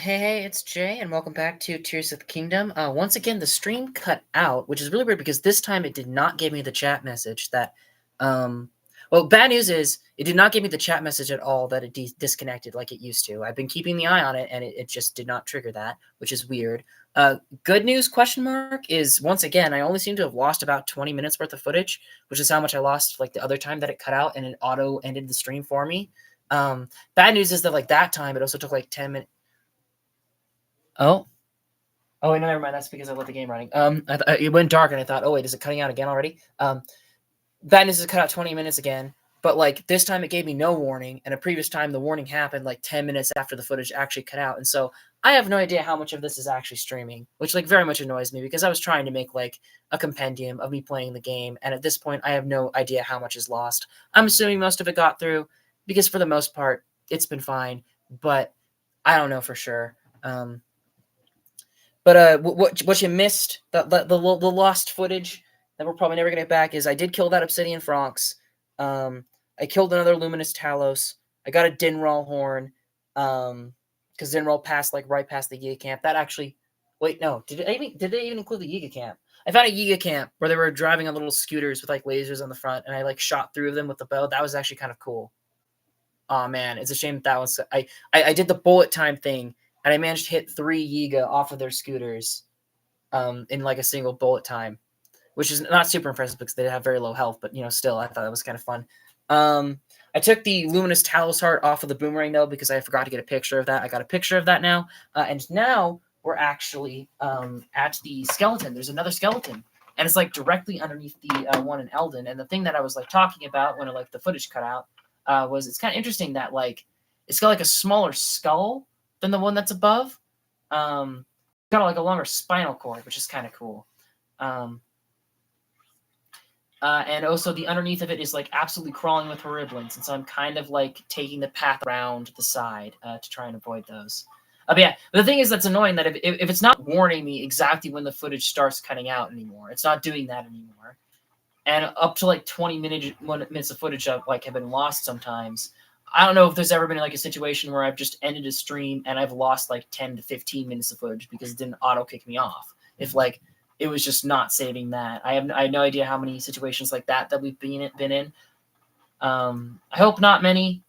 Hey, it's Jay, and welcome back to Tears of the Kingdom. Once again, the stream cut out, which is really weird because this time it did not give me the chat message that, well, bad news is it did not give me the chat message at all that it disconnected like it used to. I've been keeping the eye on it, and it just did not trigger that, which is weird. Good news, question mark, is once again, I only seem to have lost about 20 minutes worth of footage, which is how much I lost like the other time that it cut out and it auto ended the stream for me. Bad news is that like that time, it also took like 10 minutes. Oh. Oh, wait, no, never mind. That's because I let the game running. It went dark, and I thought, oh, wait, is it cutting out again already? Bad news is it cut out 20 minutes again, but, like, this time it gave me no warning, and a previous time the warning happened, like, 10 minutes after the footage actually cut out, and so I have no idea how much of this is actually streaming, which, like, very much annoys me, because I was trying to make, like, a compendium of me playing the game, and at this point, I have no idea how much is lost. I'm assuming most of it got through, because for the most part, it's been fine, but I don't know for sure. But what you missed, the lost footage that we're probably never gonna get back is I did kill that Obsidian Frox. I killed another Luminous Talos. I got a Dinral horn. Because Dinral passed like right past the Yiga camp. That actually, wait, no, did it even include the Yiga camp? I found a Yiga camp where they were driving on little scooters with like lasers on the front, and I like shot through them with the bow. That was actually kind of cool. Oh man, it's a shame that was I did the bullet time thing. And I managed to hit 3 Yiga off of their scooters in like a single bullet time, which is not super impressive because they have very low health, but still, I thought that was kind of fun. I took the Luminous Talos Heart off of the boomerang though because I forgot to get a picture of that. I got a picture of that now, and now we're actually at the skeleton. There's another skeleton, and it's like directly underneath the one in ELDIN. And the thing that I was like talking about when the footage cut out was it's kind of interesting that like it's got like a smaller skull than the one that's above. Kind of like a longer spinal cord, which is kind of cool. And also the underneath of it is like absolutely crawling with horriblins, and so I'm kind of like taking the path around the side to try and avoid those. But yeah, the thing is that's annoying that if it's not warning me exactly when the footage starts cutting out anymore, it's not doing that anymore. And up to like 20 minutes of footage have been lost sometimes. I don't know if there's ever been like a situation where I've just ended a stream and I've lost like 10 to 15 minutes of footage because it didn't auto kick me off. If like it was just not saving that. I have no idea how many situations like that we've been in. I hope not many.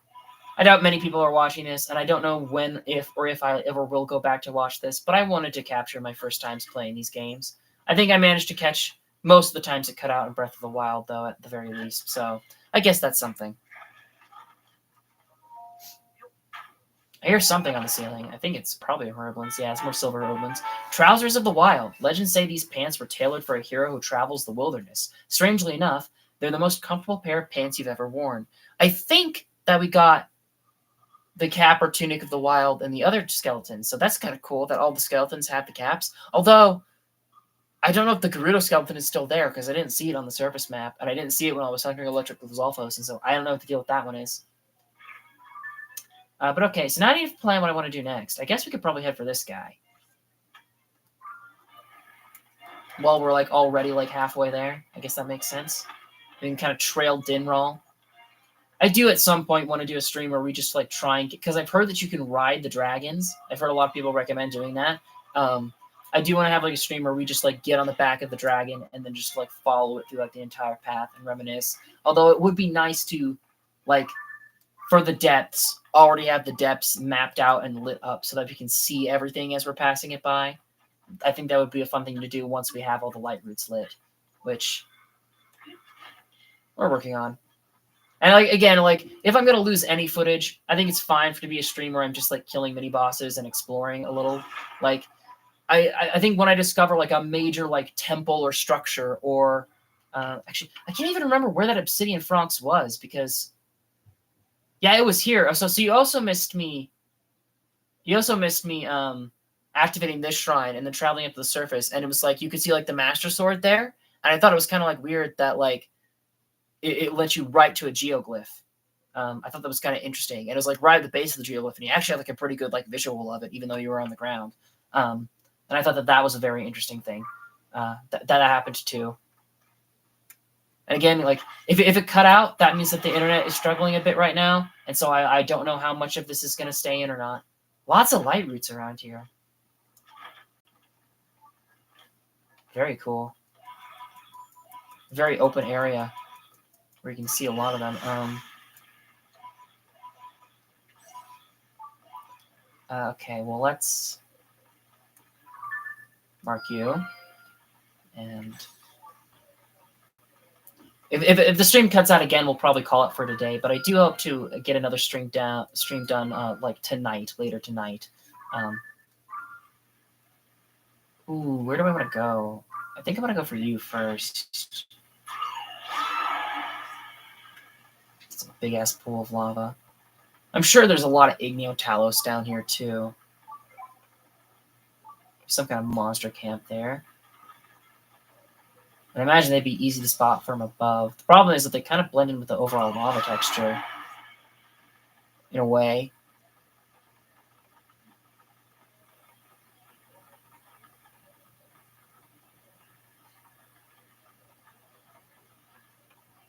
I doubt many people are watching this, and I don't know when, if I ever will go back to watch this, but I wanted to capture my first times playing these games. I think I managed to catch most of the times it cut out in Breath of the Wild, though, at the very least. So I guess that's something. I hear something on the ceiling. I think it's probably horriblins. Yeah, it's more silver horriblins. Trousers of the Wild. Legends say these pants were tailored for a hero who travels the wilderness. Strangely enough, they're the most comfortable pair of pants you've ever worn. I think that we got the cap or tunic of the Wild and the other skeletons, so that's kind of cool that all the skeletons have the caps. Although, I don't know if the Gerudo skeleton is still there because I didn't see it on the surface map, and I didn't see it when I was hunting Electric with Zolfos, and so I don't know what the deal with that one is. But okay, so now I need to plan what I want to do next. I guess we could probably head for this guy. While we're like already like halfway there. I guess that makes sense. We can kind of trail Dinral. I do at some point want to do a stream where we just like try and get, because I've heard that you can ride the dragons. I've heard a lot of people recommend doing that. I do want to have like a stream where we just like get on the back of the dragon and then just like follow it through like the entire path and reminisce. Although it would be nice to like for the depths, already have the depths mapped out and lit up so that we can see everything as we're passing it by. I think that would be a fun thing to do once we have all the light routes lit, which we're working on. And like again, like if I'm gonna lose any footage, I think it's fine for to be a stream where I'm just like killing mini bosses and exploring a little. Like I think when I discover like a major like temple or structure or actually I can't even remember where that Obsidian Frox was because yeah, it was here. So you also missed me. You also missed me activating this shrine and then traveling up to the surface, and it was like you could see like the Master Sword there, and I thought it was kind of like weird that like it let you write to a geoglyph. I thought that was kind of interesting, and it was like right at the base of the geoglyph, and you actually had like a pretty good like visual of it, even though you were on the ground. And I thought that was a very interesting thing that happened too. And again, like if it cut out, that means that the internet is struggling a bit right now, and so I don't know how much of this is going to stay in or not. Lots of light roots around here. Very cool. Very open area where you can see a lot of them. Okay, well, let's mark you. And if the stream cuts out again, we'll probably call it for today. But I do hope to get another stream done like tonight, later tonight. Ooh, where do I want to go? I think I want to go for you first. It's a big ass pool of lava. I'm sure there's a lot of Igneo-Talos down here too. Some kind of monster camp there. I imagine they'd be easy to spot from above. The problem is that they kind of blend in with the overall lava texture. In a way.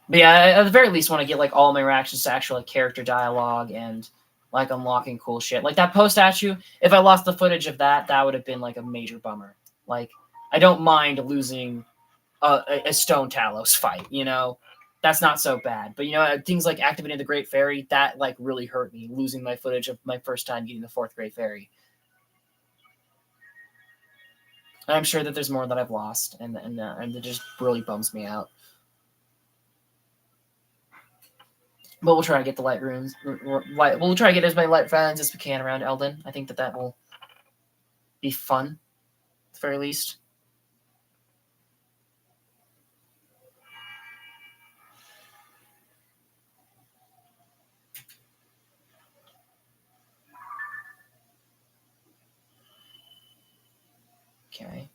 But yeah, I at the very least want to get like all my reactions to actual like, character dialogue and like unlocking cool shit. Like that post statue, if I lost the footage of that, that would have been like a major bummer. Like, I don't mind losing a Stone Talos fight, you know? That's not so bad. But, you know, things like activating the Great Fairy, that like really hurt me, losing my footage of my first time getting the 4th Great Fairy. And I'm sure that there's more that I've lost, and it just really bums me out. But we'll try to get the light rooms. We'll try to get as many light fountains as we can around ELDIN. I think that will be fun, at the very least. Okay.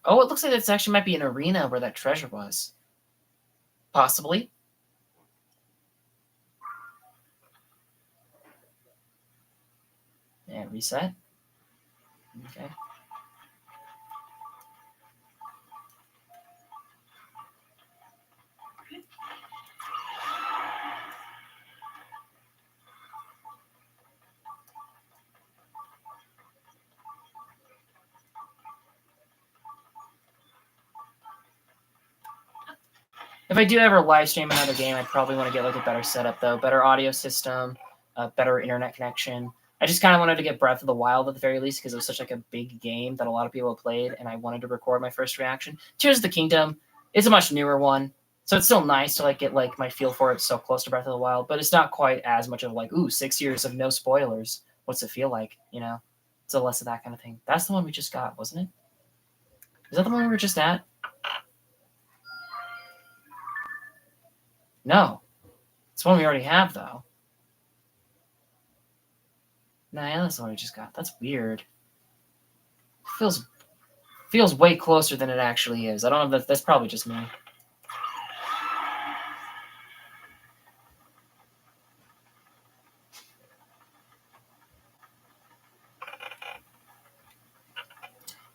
Oh, it looks like this actually might be an arena where that treasure was. Possibly. And reset. Okay. If I do ever live stream another game, I'd probably want to get like a better setup though, better audio system, a better internet connection. I just kind of wanted to get Breath of the Wild at the very least because it was such like a big game that a lot of people have played, and I wanted to record my first reaction. Tears of the Kingdom is a much newer one, so it's still nice to like get like my feel for it so close to Breath of the Wild, but it's not quite as much of like, ooh, 6 years of no spoilers. What's it feel like? You know, it's a less of that kind of thing. That's the one we just got, wasn't it? Is that the one we were just at? No. It's one we already have, though. Nah, yeah, that's the one we just got. That's weird. Feels way closer than it actually is. I don't know if that's probably just me.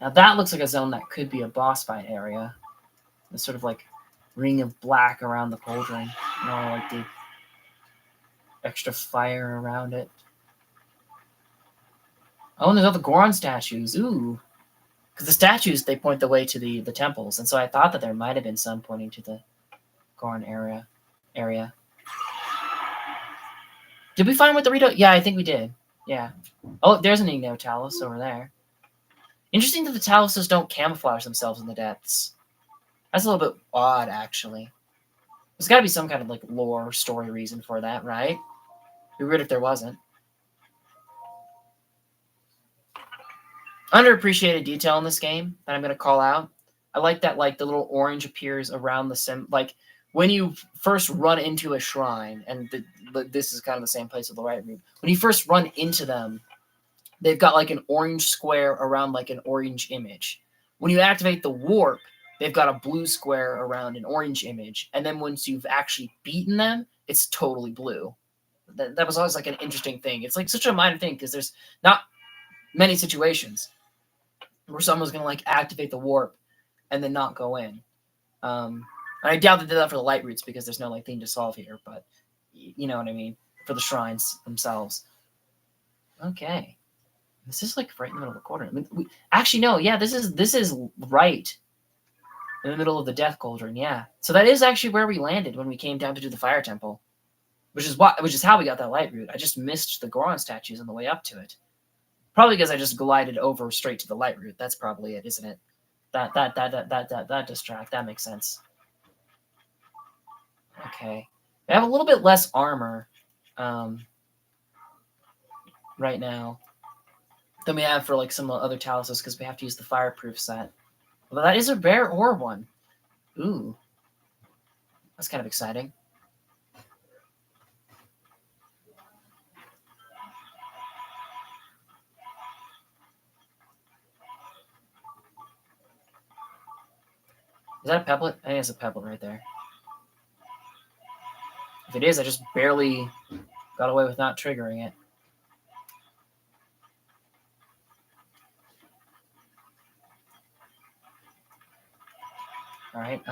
Now that looks like a zone that could be a boss fight area. The sort of like ring of black around the cauldron. You know, like the extra fire around it. Oh, and there's all the Goron statues. Ooh. Because the statues, they point the way to the temples. And so I thought that there might have been some pointing to the Goron area. Did we find what the Rito? Yeah, I think we did. Yeah. Oh, there's an Igneo-Talos over there. Interesting that the Taloses don't camouflage themselves in the depths. That's a little bit odd, actually. There's got to be some kind of like lore story reason for that, right? It'd be weird if there wasn't. Underappreciated detail in this game that I'm going to call out. I like that like the little orange appears around the like when you first run into a shrine, and this is kind of the same place with the right room. When you first run into them, they've got like an orange square around like an orange image. When you activate the warp, they've got a blue square around an orange image. And then once you've actually beaten them, it's totally blue. That was always like an interesting thing. It's like such a minor thing because there's not many situations where someone's going to like activate the warp and then not go in. I doubt they did that for the light roots because there's no like thing to solve here, but you know what I mean, for the shrines themselves. Okay. This is like right in the middle of the cauldron. I mean, actually, no. Yeah, this is right in the middle of the death cauldron. Yeah. So that is actually where we landed when we came down to do the fire temple, which is how we got that light route. I just missed the Goron statues on the way up to it. Probably because I just glided over straight to the light route. That's probably it, isn't it? That distract. That makes sense. Okay. I have a little bit less armor right now than we have for like some other taluses because we have to use the fireproof set. Well, that is a rare ore one. Ooh. That's kind of exciting. Is that a pebblet? I think it's a pebblet right there. If it is, I just barely got away with not triggering it. All right.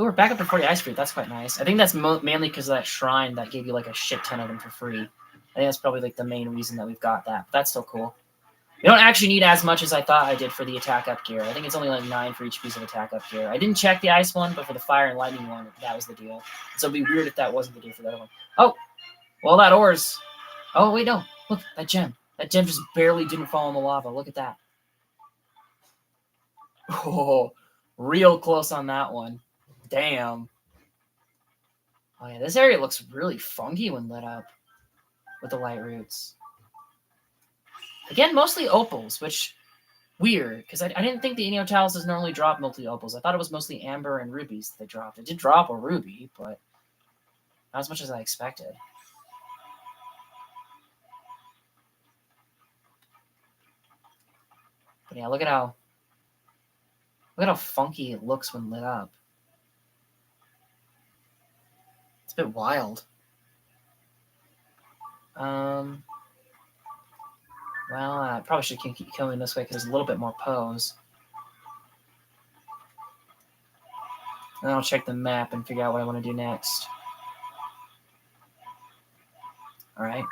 Ooh, we're back up to 40 ice fruit. That's quite nice. I think that's mainly because of that shrine that gave you like a shit ton of them for free. I think that's probably like the main reason that we've got that. But that's still cool. You don't actually need as much as I thought I did for the attack up gear. I think it's only like 9 for each piece of attack up gear. I didn't check the ice one, but for the fire and lightning one, that was the deal. So it'd be weird if that wasn't the deal for the other one. Oh, well, that ore's... Oh, wait, no. Look, that gem. That gem just barely didn't fall in the lava. Look at that. Oh, real close on that one. Damn. Oh, yeah, this area looks really funky when lit up with the light roots. Again, mostly opals, which... Weird, because I didn't think the Eniotaluses normally drop mostly opals. I thought it was mostly amber and rubies that they dropped. It did drop a ruby, but not as much as I expected. But yeah, look at how funky it looks when lit up. It's a bit wild. Well, I probably should keep going this way because there's a little bit more pose. And then I'll check the map and figure out what I want to do next. All right.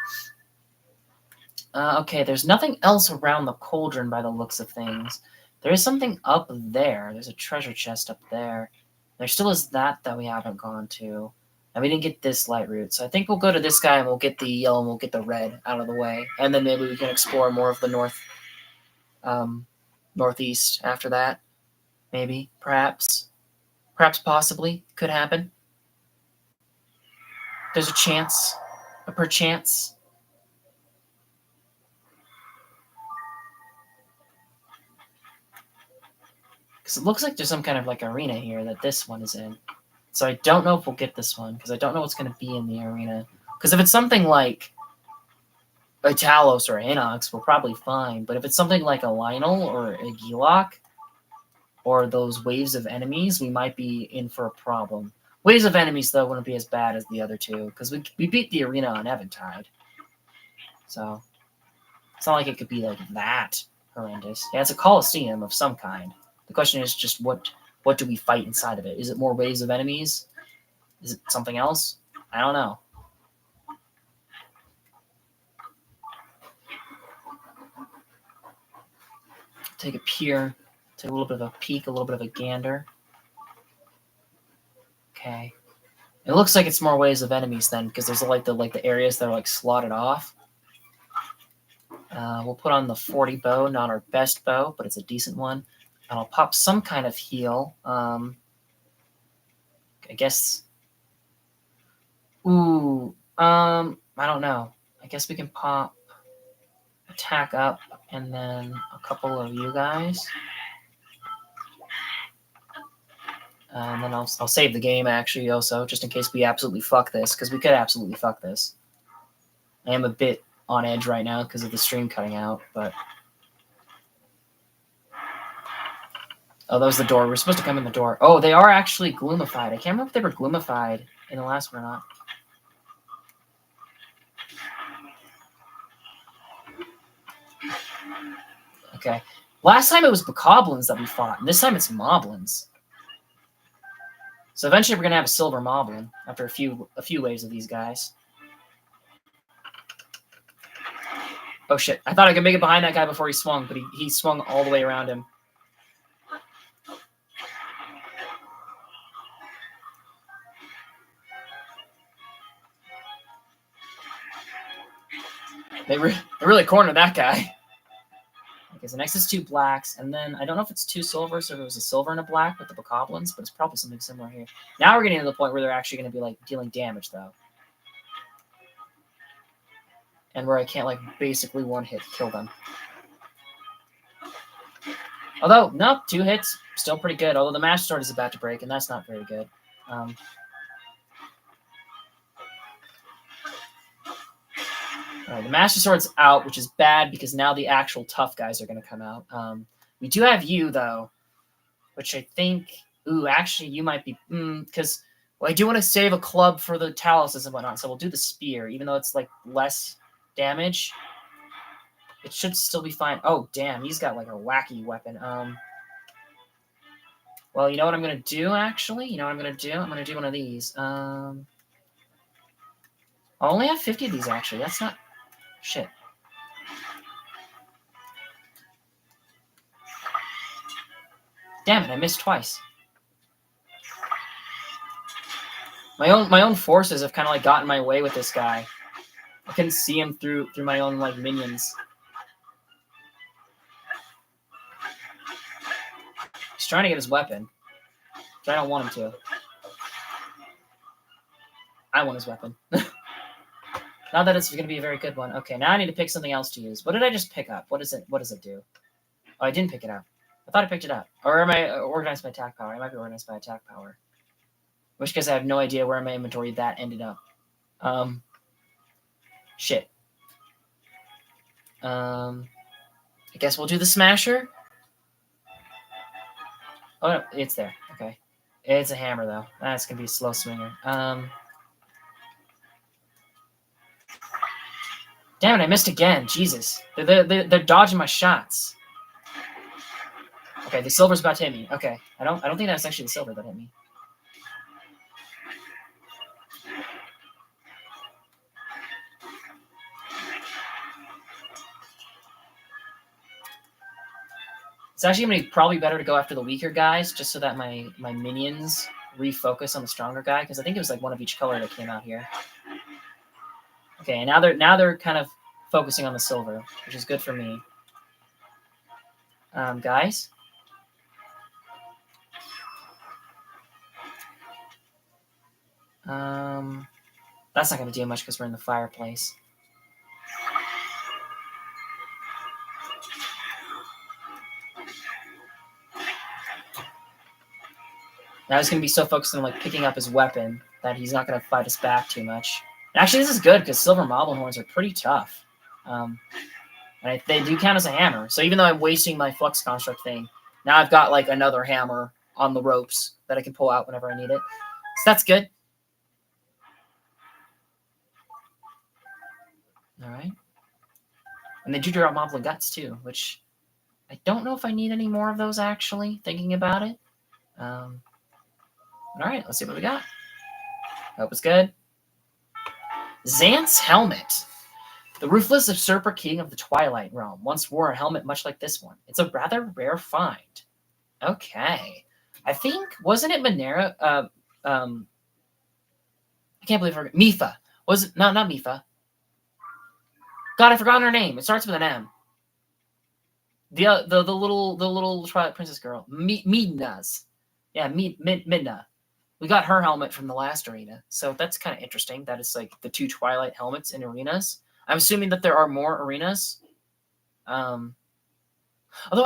Okay, there's nothing else around the cauldron by the looks of things. There is something up there. There's a treasure chest up there. There still is that we haven't gone to. And we didn't get this light route. So I think we'll go to this guy and we'll get the yellow and we'll get the red out of the way. And then maybe we can explore more of the northeast after that. Maybe. Perhaps. Perhaps possibly. Could happen. There's a chance. A perchance. Because it looks like there's some kind of like arena here that this one is in. So I don't know if we'll get this one, because I don't know what's going to be in the arena. Because if it's something like a Talos or Inox, we're probably fine. But if it's something like a Lynel or a Gilok, or those waves of enemies, we might be in for a problem. Waves of enemies, though, wouldn't be as bad as the other two, because we beat the arena on Eventide. So it's not like it could be like that horrendous. Yeah, it's a Coliseum of some kind. The question is just what do we fight inside of it? Is it more waves of enemies? Is it something else? I don't know. Take a peer, take a little bit of a peek, a little bit of a gander. Okay. It looks like it's more waves of enemies then, because there's like the areas that are like slotted off. We'll put on the 40 bow, not our best bow, but it's a decent one. And I'll pop some kind of heal. I guess. Ooh. I don't know. I guess we can pop attack up and then a couple of you guys. And then I'll save the game actually also, just in case we absolutely fuck this, because we could absolutely fuck this. I am a bit on edge right now because of the stream cutting out, but. Oh, that was the door. We're supposed to come in the door. Oh, they are actually gloomified. I can't remember if they were gloomified in the last one or not. Okay. Last time it was bokoblins that we fought, and this time it's moblins. So eventually we're gonna have a silver moblin after a few waves of these guys. Oh, shit. I thought I could make it behind that guy before he swung, but he swung all the way around him. They really cornered that guy. Okay, so next is 2 blacks, and then I don't know if it's 2 silvers or if it was a silver and a black with the bokoblins, but it's probably something similar here. Now we're getting to the point where they're actually going to be, like, dealing damage, though. And where I can't, like, basically one hit kill them. Although, no, 2 hits, still pretty good. Although the Master Sword is about to break, and that's not very good. Alright, the Master Sword's out, which is bad because now the actual tough guys are going to come out. We do have you, though, which I think... Ooh, actually, you might be... Because I do want to save a club for the taluses and whatnot, so we'll do the spear, even though it's, like, less damage. It should still be fine. Oh, damn, he's got, like, a wacky weapon. Well, you know what I'm going to do, actually? You know what I'm going to do? I'm going to do one of these. I only have 50 of these, actually. That's not... Shit. Damn it, I missed twice. My own forces have kind of like gotten my way with this guy. I couldn't see him through my own like minions. He's trying to get his weapon. But I don't want him to. I want his weapon. Not that it's going to be a very good one. Okay, now I need to pick something else to use. What did I just pick up? What does it do? Oh, I didn't pick it up. I thought I picked it up. Or am I organized by attack power? I might be organized by attack power. In which case I have no idea where in my inventory that ended up. Shit. I guess we'll do the smasher. Oh, no, it's there. Okay. It's a hammer, though. That's going to be a slow swinger. Damn it, I missed again. Jesus. They're dodging my shots. Okay, the silver's about to hit me. Okay. I don't think that's actually the silver that hit me. It's actually going to be probably better to go after the weaker guys, just so that my minions refocus on the stronger guy, because I think it was like one of each color that came out here. Okay, and now they're kind of focusing on the silver, which is good for me. Guys? That's not going to do much because we're in the fireplace. Now he's going to be so focused on like picking up his weapon that he's not going to fight us back too much. And actually, this is good because silver moblin horns are pretty tough. And they do count as a hammer. So even though I'm wasting my flux construct thing, now I've got like another hammer on the ropes that I can pull out whenever I need it. So that's good. All right. And they do drop moblin guts too, which I don't know if I need any more of those actually, thinking about it. All right, let's see what we got. Hope it's good. Xanth's helmet. The ruthless usurper king of the Twilight Realm once wore a helmet much like this one. It's a rather rare find. Okay. I think, wasn't it Monera? I can't believe her. Mifa. Was it? No, not Mifa. God, I forgot her name. It starts with an M. The little Twilight Princess girl. Midna's. Yeah, Midna. We got her helmet from the last arena, so that's kind of interesting. That it's like the 2 Twilight helmets in arenas. I'm assuming that there are more arenas. Although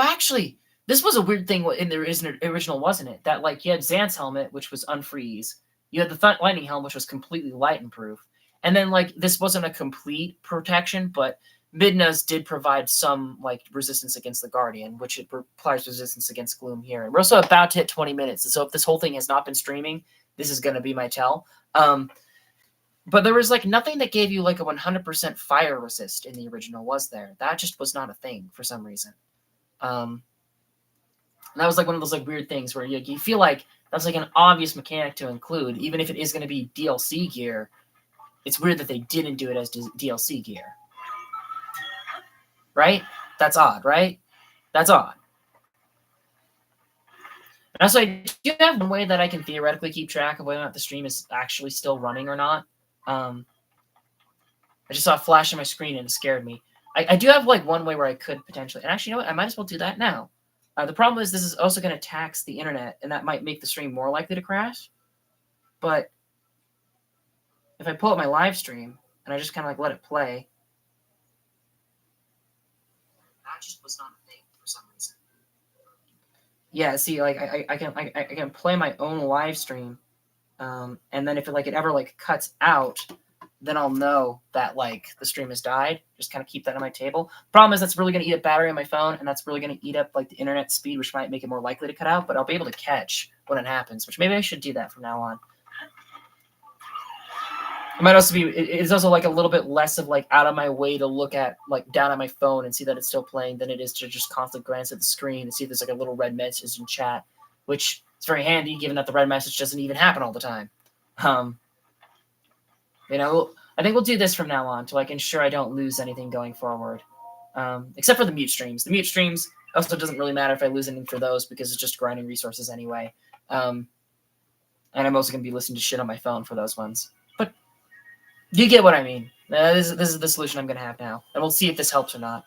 actually, this was a weird thing in the original, wasn't it? That like you had Xanth's helmet, which was unfreeze. You had the lightning helm, which was completely light and proof. And then like this wasn't a complete protection, but Midna's did provide some like resistance against the Guardian, which it applies resistance against Gloom here. And we're also about to hit 20 minutes. So if this whole thing has not been streaming, this is going to be my tell. But there was like nothing that gave you like a 100% fire resist in the original, was there? That just was not a thing for some reason. And that was like one of those like weird things where you feel like that's like an obvious mechanic to include, even if it is going to be DLC gear. It's weird that they didn't do it as DLC gear. right? That's odd, right? That's odd. And also, I do have one way that I can theoretically keep track of whether or not the stream is actually still running or not. I just saw a flash on my screen and it scared me. I do have like one way where I could potentially, and actually, you know what? I might as well do that now. The problem is this is also going to tax the internet, and that might make the stream more likely to crash. But if I pull up my live stream and I just kind of like let it play, that just was not a thing for some reason. Yeah, see, like I can play my own live stream, and then if it ever like cuts out, then I'll know that like the stream has died. Just kind of keep that on my table. Problem is that's really going to eat up battery on my phone, and that's really going to eat up like the internet speed, which might make it more likely to cut out. But I'll be able to catch when it happens, which maybe I should do that from now on. It might also be. It's also like a little bit less of like out of my way to look at like down at my phone and see that it's still playing than it is to just constantly glance at the screen and see if there's like a little red message in chat, which is very handy given that the red message doesn't even happen all the time. You know, I think we'll do this from now on to like ensure I don't lose anything going forward. Except for the mute streams. The mute streams also doesn't really matter if I lose anything for those because it's just grinding resources anyway. And I'm also going to be listening to shit on my phone for those ones. But you get what I mean. This is the solution I'm going to have now. And we'll see if this helps or not.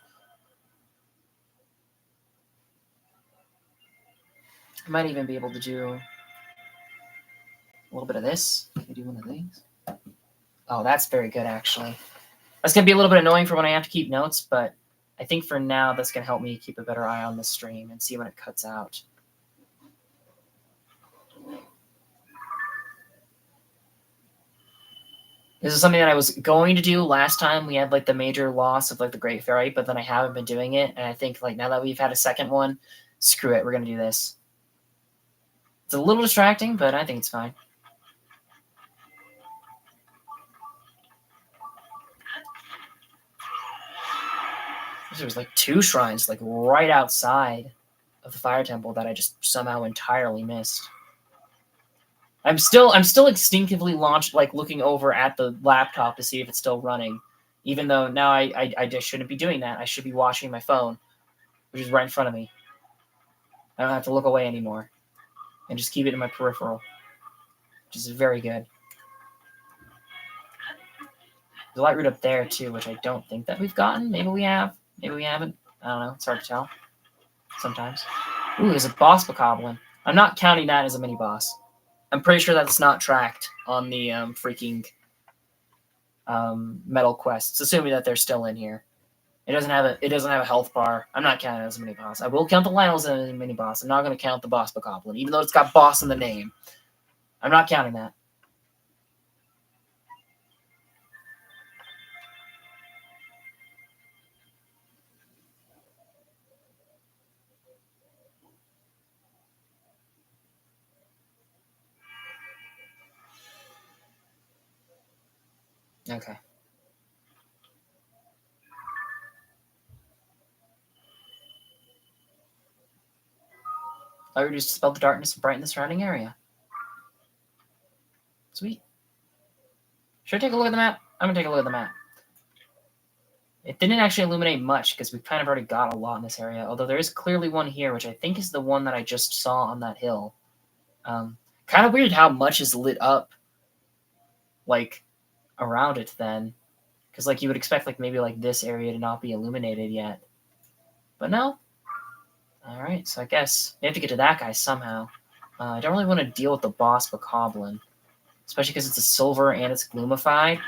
I might even be able to do a little bit of this. Can we do one of these? Oh, that's very good, actually. That's going to be a little bit annoying for when I have to keep notes, but I think for now that's going to help me keep a better eye on the stream and see when it cuts out. This is something that I was going to do last time. We had like the major loss of like the Great Fairy, but then I haven't been doing it. And I think like now that we've had a second one, screw it. We're going to do this. It's a little distracting, but I think it's fine. There was like 2 shrines like right outside of the fire temple that I just somehow entirely missed. I'm still instinctively looking over at the laptop to see if it's still running, even though now I just shouldn't be doing that. I should be watching my phone, which is right in front of me. I don't have to look away anymore, and just keep it in my peripheral, which is very good. There's a light root up there too, which I don't think that we've gotten. Maybe we have. Maybe we haven't. I don't know. It's hard to tell. Sometimes. Ooh, there's a boss bokoblin. I'm not counting that as a mini boss. I'm pretty sure that's not tracked on the freaking metal quests, assuming that they're still in here. It doesn't have a health bar. I'm not counting it as a mini boss. I will count the Lynel as a mini boss. I'm not going to count the boss bokoblin, even though it's got boss in the name. I'm not counting that. Okay. I already dispelled the darkness and brighten the surrounding area. Sweet. Should I take a look at the map? I'm going to take a look at the map. It didn't actually illuminate much because we've kind of already got a lot in this area, although there is clearly one here, which I think is the one that I just saw on that hill. Kind of weird how much is lit up, like, around it then. Because, like, you would expect, like, maybe, like, this area to not be illuminated yet. But no. Alright, so I guess we have to get to that guy somehow. I don't really want to deal with the boss bokoblin, especially because it's a silver and it's gloomified.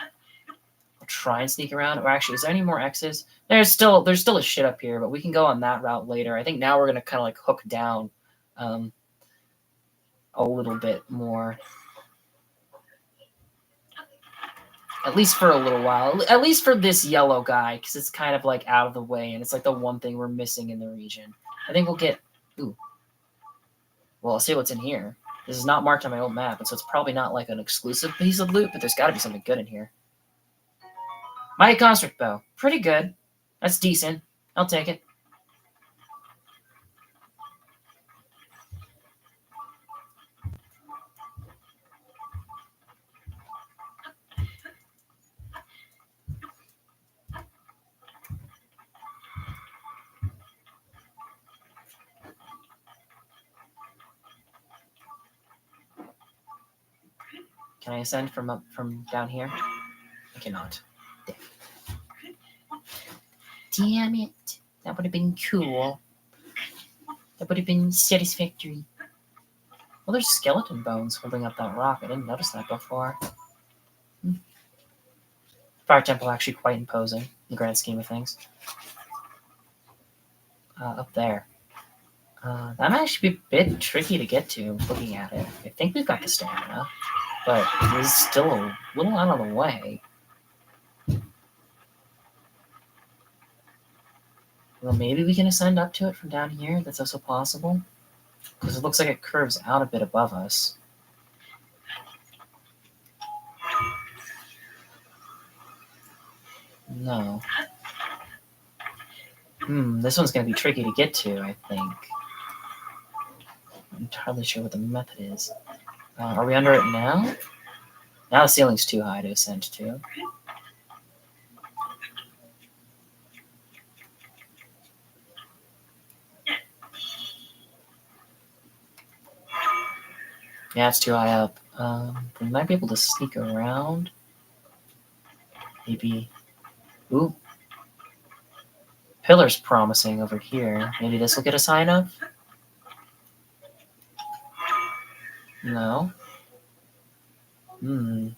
I'll try and sneak around. Or actually, is there any more X's? There's still a shit up here, but we can go on that route later. I think now we're going to kind of, like, hook down a little bit more. At least for a little while. At least for this yellow guy, because it's kind of, like, out of the way, and it's, like, the one thing we're missing in the region. I think we'll get... Ooh. Well, I'll see what's in here. This is not marked on my old map, and so it's probably not, like, an exclusive piece of loot, but there's got to be something good in here. Mighty Construct Bow. Pretty good. That's decent. I'll take it. Can I ascend from down here? I cannot. Damn it. That would have been cool. That would have been satisfactory. Well, there's skeleton bones holding up that rock. I didn't notice that before. Fire temple actually quite imposing in the grand scheme of things. Up there. That might actually be a bit tricky to get to, looking at it. I think we've got the stamina, but it is still a little out of the way. Well, maybe we can ascend up to it from down here. That's also possible. Because it looks like it curves out a bit above us. No. This one's going to be tricky to get to, I think. I'm entirely sure what the method is. Are we under it now? Now the ceiling's too high to ascend to. Yeah, it's too high up. We might be able to sneak around. Maybe. Ooh. Pillar's promising over here. Maybe this will get a sign up? No. Oh,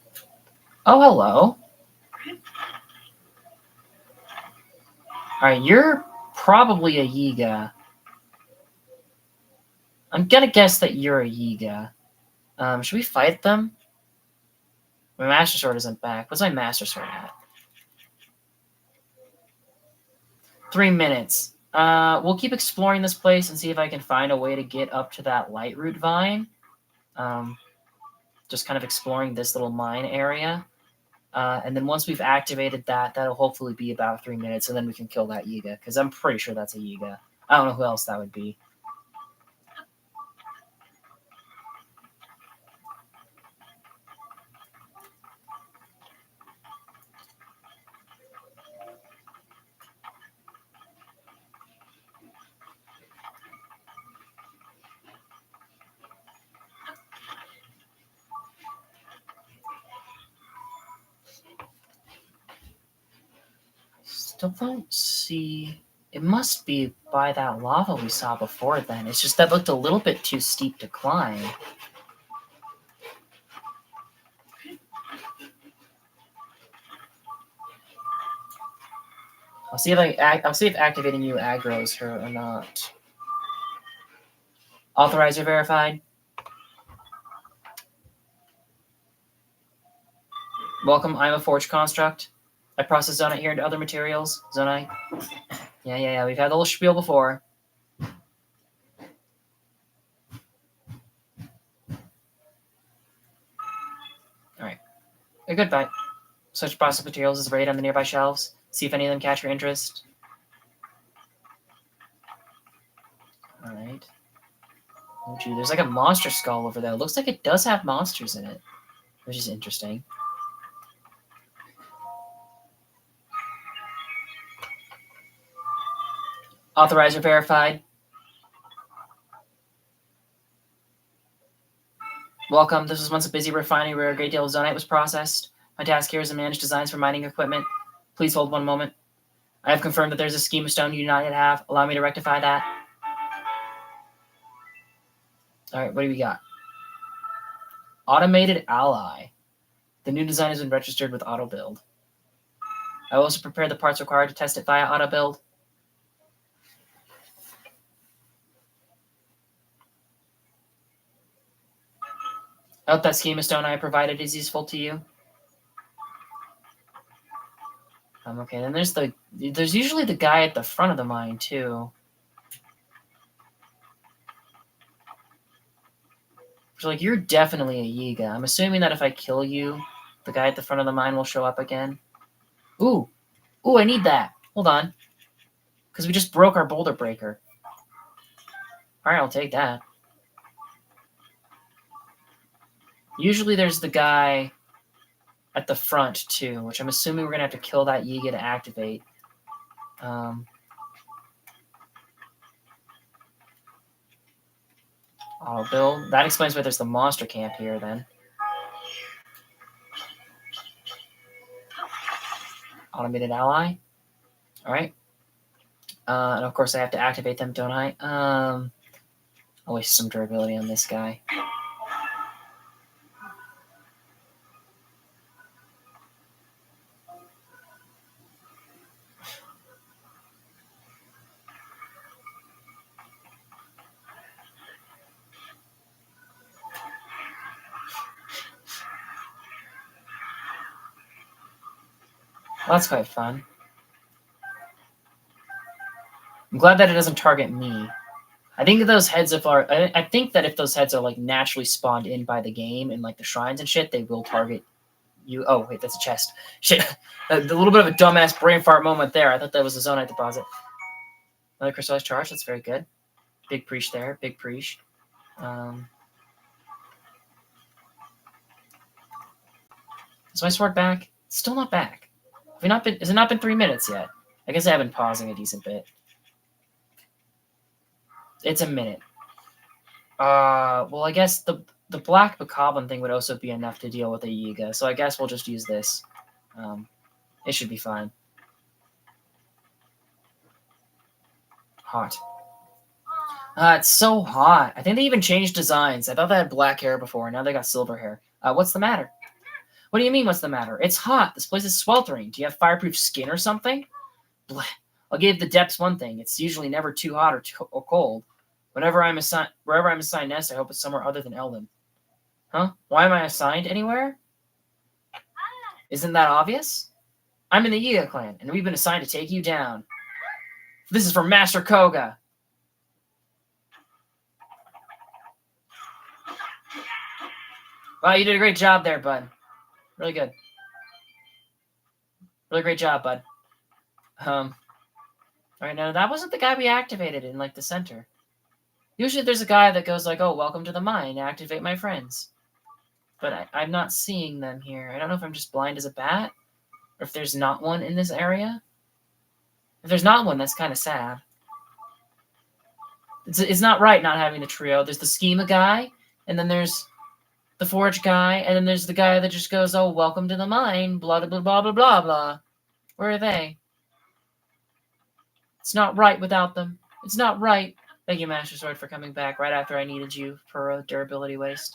hello. Alright, you're probably a Yiga. I'm gonna guess that you're a Yiga. Should we fight them? My Master Sword isn't back. What's my Master Sword at? 3 minutes. We'll keep exploring this place and see if I can find a way to get up to that Lightroot Vine. Just kind of exploring this little mine area. And then once we've activated that, that'll hopefully be about 3 minutes, and then we can kill that Yiga, because I'm pretty sure that's a Yiga. I don't know who else that would be. Still don't see... It must be by that lava we saw before then. It's just that looked a little bit too steep to climb. I'll see if activating you aggroes her or not. Authorizer verified. Welcome, I'm a forge construct. I process zonite here into other materials. Zonite. Yeah. We've had the little spiel before. Alright. A good bet. Such processed materials is raid on the nearby shelves. See if any of them catch your interest. Alright. Oh, gee, there's like a monster skull over there. It looks like it does have monsters in it, which is interesting. Authorizer verified. Welcome. This was once a busy refinery where a great deal of zonite was processed. My task here is to manage designs for mining equipment. Please hold one moment. I have confirmed that there's a scheme of stone you do not yet have. Allow me to rectify that. Alright, what do we got? Automated ally. The new design has been registered with auto build. I will also prepare the parts required to test it via auto build. I hope that scheme of stone I provided is useful to you. Okay, then there's usually the guy at the front of the mine too. So, like, you're definitely a Yiga. I'm assuming that if I kill you, the guy at the front of the mine will show up again. Ooh, I need that. Hold on, because we just broke our boulder breaker. All right, I'll take that. Usually there's the guy at the front too, which I'm assuming we're gonna have to kill that Yiga to activate. Auto build. That explains why there's the monster camp here then. Automated ally. All right. And of course I have to activate them, don't I? I'll waste some durability on this guy. Well, that's quite fun. I'm glad that it doesn't target me. I think that those heads I think that if those heads are like naturally spawned in by the game and like the shrines and shit, they will target you. Oh wait, that's a chest. Shit, a little bit of a dumbass brain fart moment there. I thought that was a zonite deposit. Another crystallized charge. That's very good. Big preach there. Big preach. Is my sword back? It's still not back. Have we not been? Has it not been 3 minutes yet? I guess I have been pausing a decent bit. It's a minute. Well, I guess the black bokoblin thing would also be enough to deal with a Yiga, so I guess we'll just use this. It should be fine. Hot. It's so hot. I think they even changed designs. I thought they had black hair before, and now they got silver hair. What's the matter? What do you mean, what's the matter? It's hot. This place is sweltering. Do you have fireproof skin or something? Blech. I'll give the depths one thing. It's usually never too hot or cold. Wherever I'm assigned nest, I hope it's somewhere other than ELDIN. Huh? Why am I assigned anywhere? Isn't that obvious? I'm in the Yiga clan, and we've been assigned to take you down. This is for Master Koga. Wow, you did a great job there, bud. Really good. Really great job, bud. All right, now that wasn't the guy we activated in like the center. Usually there's a guy that goes like, oh, welcome to the mine, activate my friends. But I'm not seeing them here. I don't know if I'm just blind as a bat, or if there's not one in this area. If there's not one, that's kind of sad. It's not right not having the trio. There's the schema guy, and then there's the forge guy, and then there's the guy that just goes, oh, welcome to the mine, blah, blah, blah, blah, blah, blah. Where are they? It's not right without them. It's not right. Thank you, Master Sword, for coming back right after I needed you for a durability waste.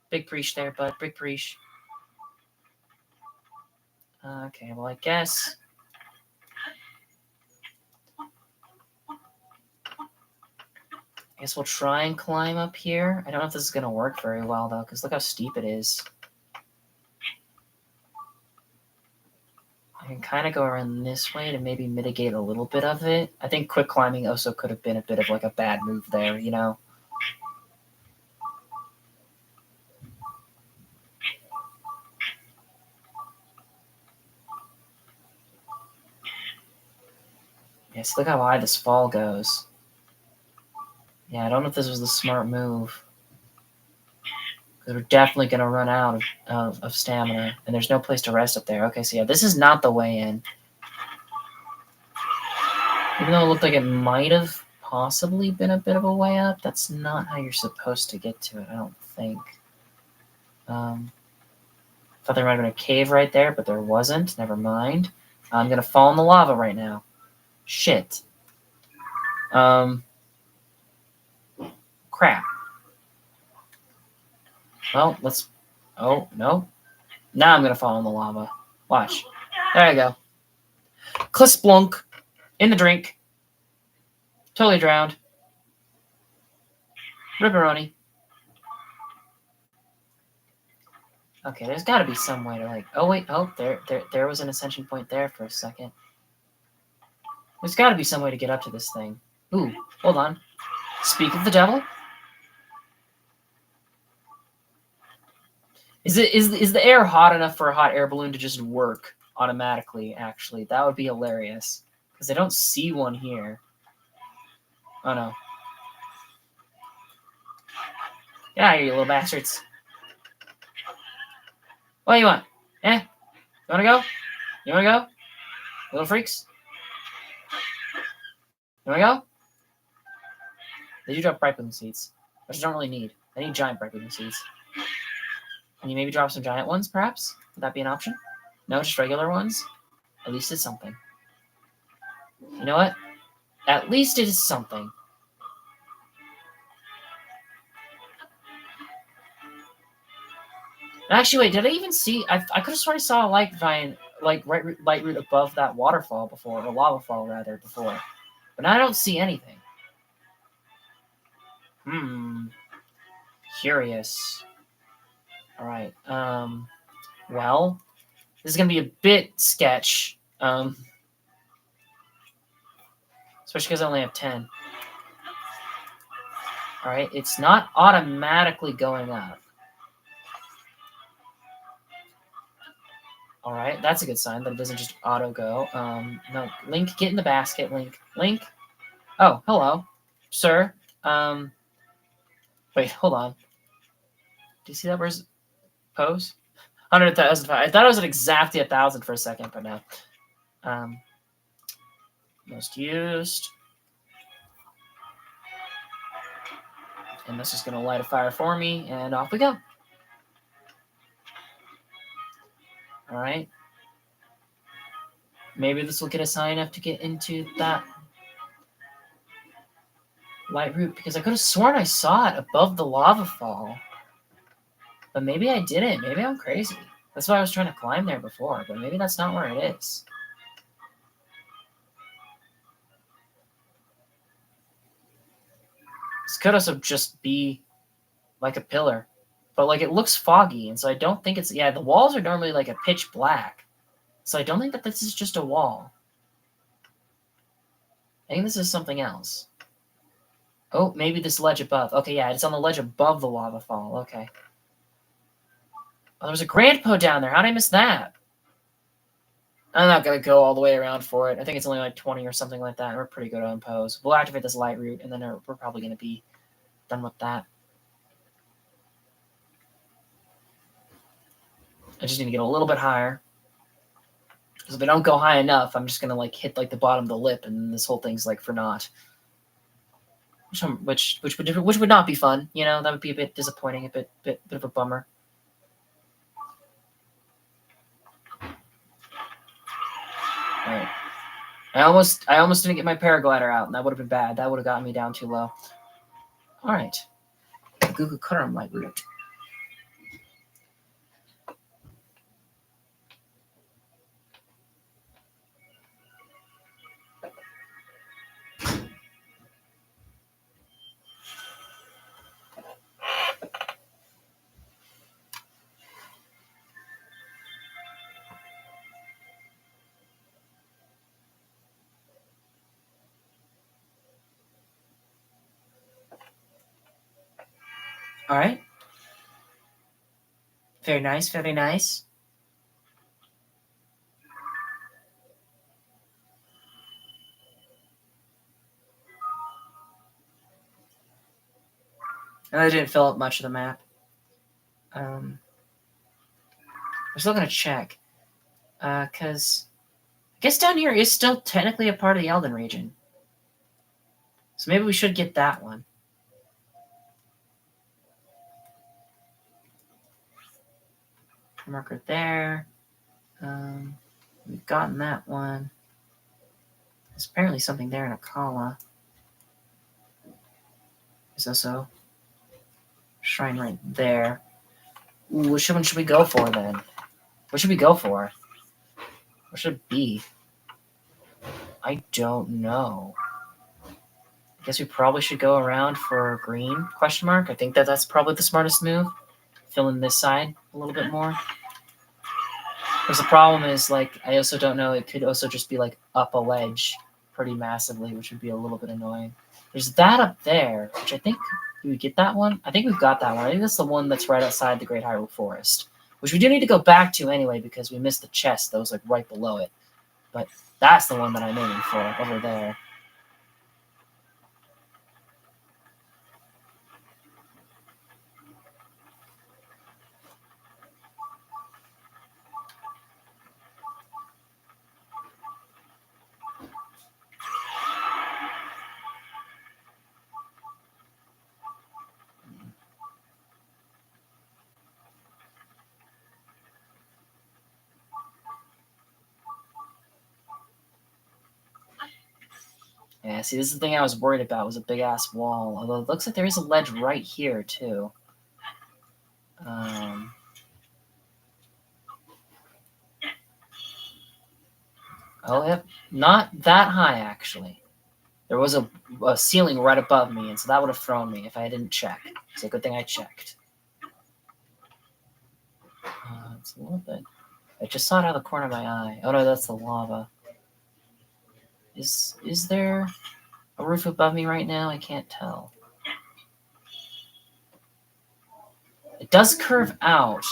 Big preach there, bud. Big preach. Okay, well, I guess we'll try and climb up here. I don't know if this is going to work very well, though, because look how steep it is. I can kind of go around this way to maybe mitigate a little bit of it. I think quick climbing also could have been a bit of like a bad move there, you know? Yes, look how high this fall goes. Yeah, I don't know if this was the smart move. Because we're definitely going to run out of stamina. And there's no place to rest up there. Okay, so yeah, this is not the way in. Even though it looked like it might have possibly been a bit of a way up, that's not how you're supposed to get to it, I don't think. Thought there might have been a cave right there, but there wasn't. Never mind. I'm going to fall in the lava right now. Shit. Crap. Well, let's... Oh, no. Now I'm going to fall in the lava. Watch. There I go. Clisplunk. In the drink. Totally drowned. Ripperoni. Okay, there's got to be some way to like... Oh, wait. Oh, there was an ascension point there for a second. There's got to be some way to get up to this thing. Ooh, hold on. Speak of the devil? Is the air hot enough for a hot air balloon to just work automatically, actually? That would be hilarious. Because I don't see one here. Oh, no. Get out of here, you little bastards. What do you want? Eh? You want to go? You want to go? Little freaks? You want to go? They do drop bright balloon seeds, which I don't really need. I need giant bright balloon seeds. Can you maybe drop some giant ones, perhaps? Would that be an option? No, just regular ones? At least it's something. You know what? At least it is something. Actually, wait, did I even see? I could have sworn I saw a light vine, like light root above that waterfall before, or lava fall rather before, but now I don't see anything. Curious. All right. Well, this is gonna be a bit sketch. Especially because I only have 10. All right, it's not automatically going up. All right, that's a good sign that it doesn't just auto go. No, Link, get in the basket, Link. Link. Oh, hello, sir. Wait, hold on. Do you see that? Where's pose? 100,000. I thought it was at exactly 1,000 for a second, but no. Most used. And this is going to light a fire for me, and off we go. All right. Maybe this will get us high enough to get into that light root, because I could have sworn I saw it above the lava fall. But maybe I didn't. Maybe I'm crazy. That's why I was trying to climb there before, but maybe that's not where it is. This could also just be like a pillar. But like it looks foggy, and so I don't think it's... Yeah, the walls are normally like a pitch black. So I don't think that this is just a wall. I think this is something else. Oh, maybe this ledge above. Okay, yeah, it's on the ledge above the lava fall. Okay. Oh, there was a Grandpo down there. How did I miss that? I'm not going to go all the way around for it. I think it's only like 20 or something like that. We're pretty good on pose. We'll activate this light root, and then we're probably going to be done with that. I just need to get a little bit higher. Because if I don't go high enough, I'm just going to like hit like the bottom of the lip, and this whole thing's like for naught. Which would not be fun, you know. That would be a bit disappointing, a bit of a bummer. All right. I almost didn't get my paraglider out, and that would have been bad. That would have gotten me down too low. All right. Google Current light root. All right. Very nice, very nice. And I didn't fill up much of the map. I'm still going to check. Because I guess down here is still technically a part of the ELDIN region. So maybe we should get that one. Marker there. We've gotten that one. There's apparently something there in Akala. There's also a shrine right there. Ooh, which one should we go for then? What should we go for? What should it be? I don't know. I guess we probably should go around for green, question mark. I think that's probably the smartest move. Fill in this side a little bit more. Because the problem is, like, I also don't know, it could also just be, like, up a ledge pretty massively, which would be a little bit annoying. There's that up there, which I think, do we get that one? I think we've got that one. I think that's the one that's right outside the Great Hyrule Forest, which we do need to go back to anyway, because we missed the chest that was, like, right below it. But that's the one that I'm aiming for, over there. Yeah, see, this is the thing I was worried about, was a big-ass wall. Although it looks like there is a ledge right here, too. Oh, yep. Not that high, actually. There was a ceiling right above me, and so that would have thrown me if I didn't check. It's a good thing I checked. It's a little bit... I just saw it out of the corner of my eye. Oh, no, that's the lava. Is there a roof above me right now? I can't tell. It does curve out.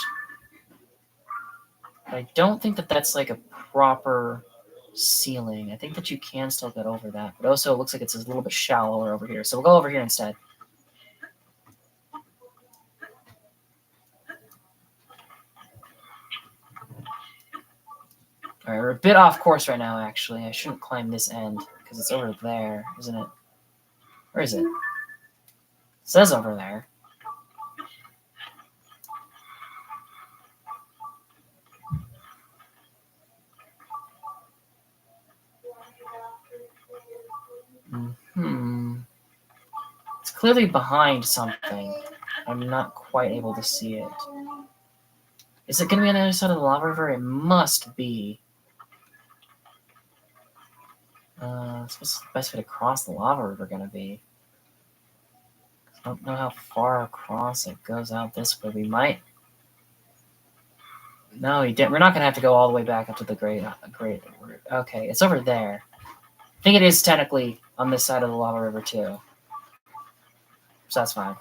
But I don't think that that's like a proper ceiling. I think that you can still get over that. But also it looks like it's a little bit shallower over here. So we'll go over here instead. All right, we're a bit off course right now, actually. I shouldn't climb this end because it's over there, isn't it? Where is it? It says over there. It's clearly behind something. I'm not quite able to see it. Is it going to be on the other side of the lava river? It must be. What's the best way to cross the lava river going to be? I don't know how far across it goes out this way. We might. No, we're not going to have to go all the way back up to the great. Okay, it's over there. I think it is technically on this side of the lava river too. So that's fine.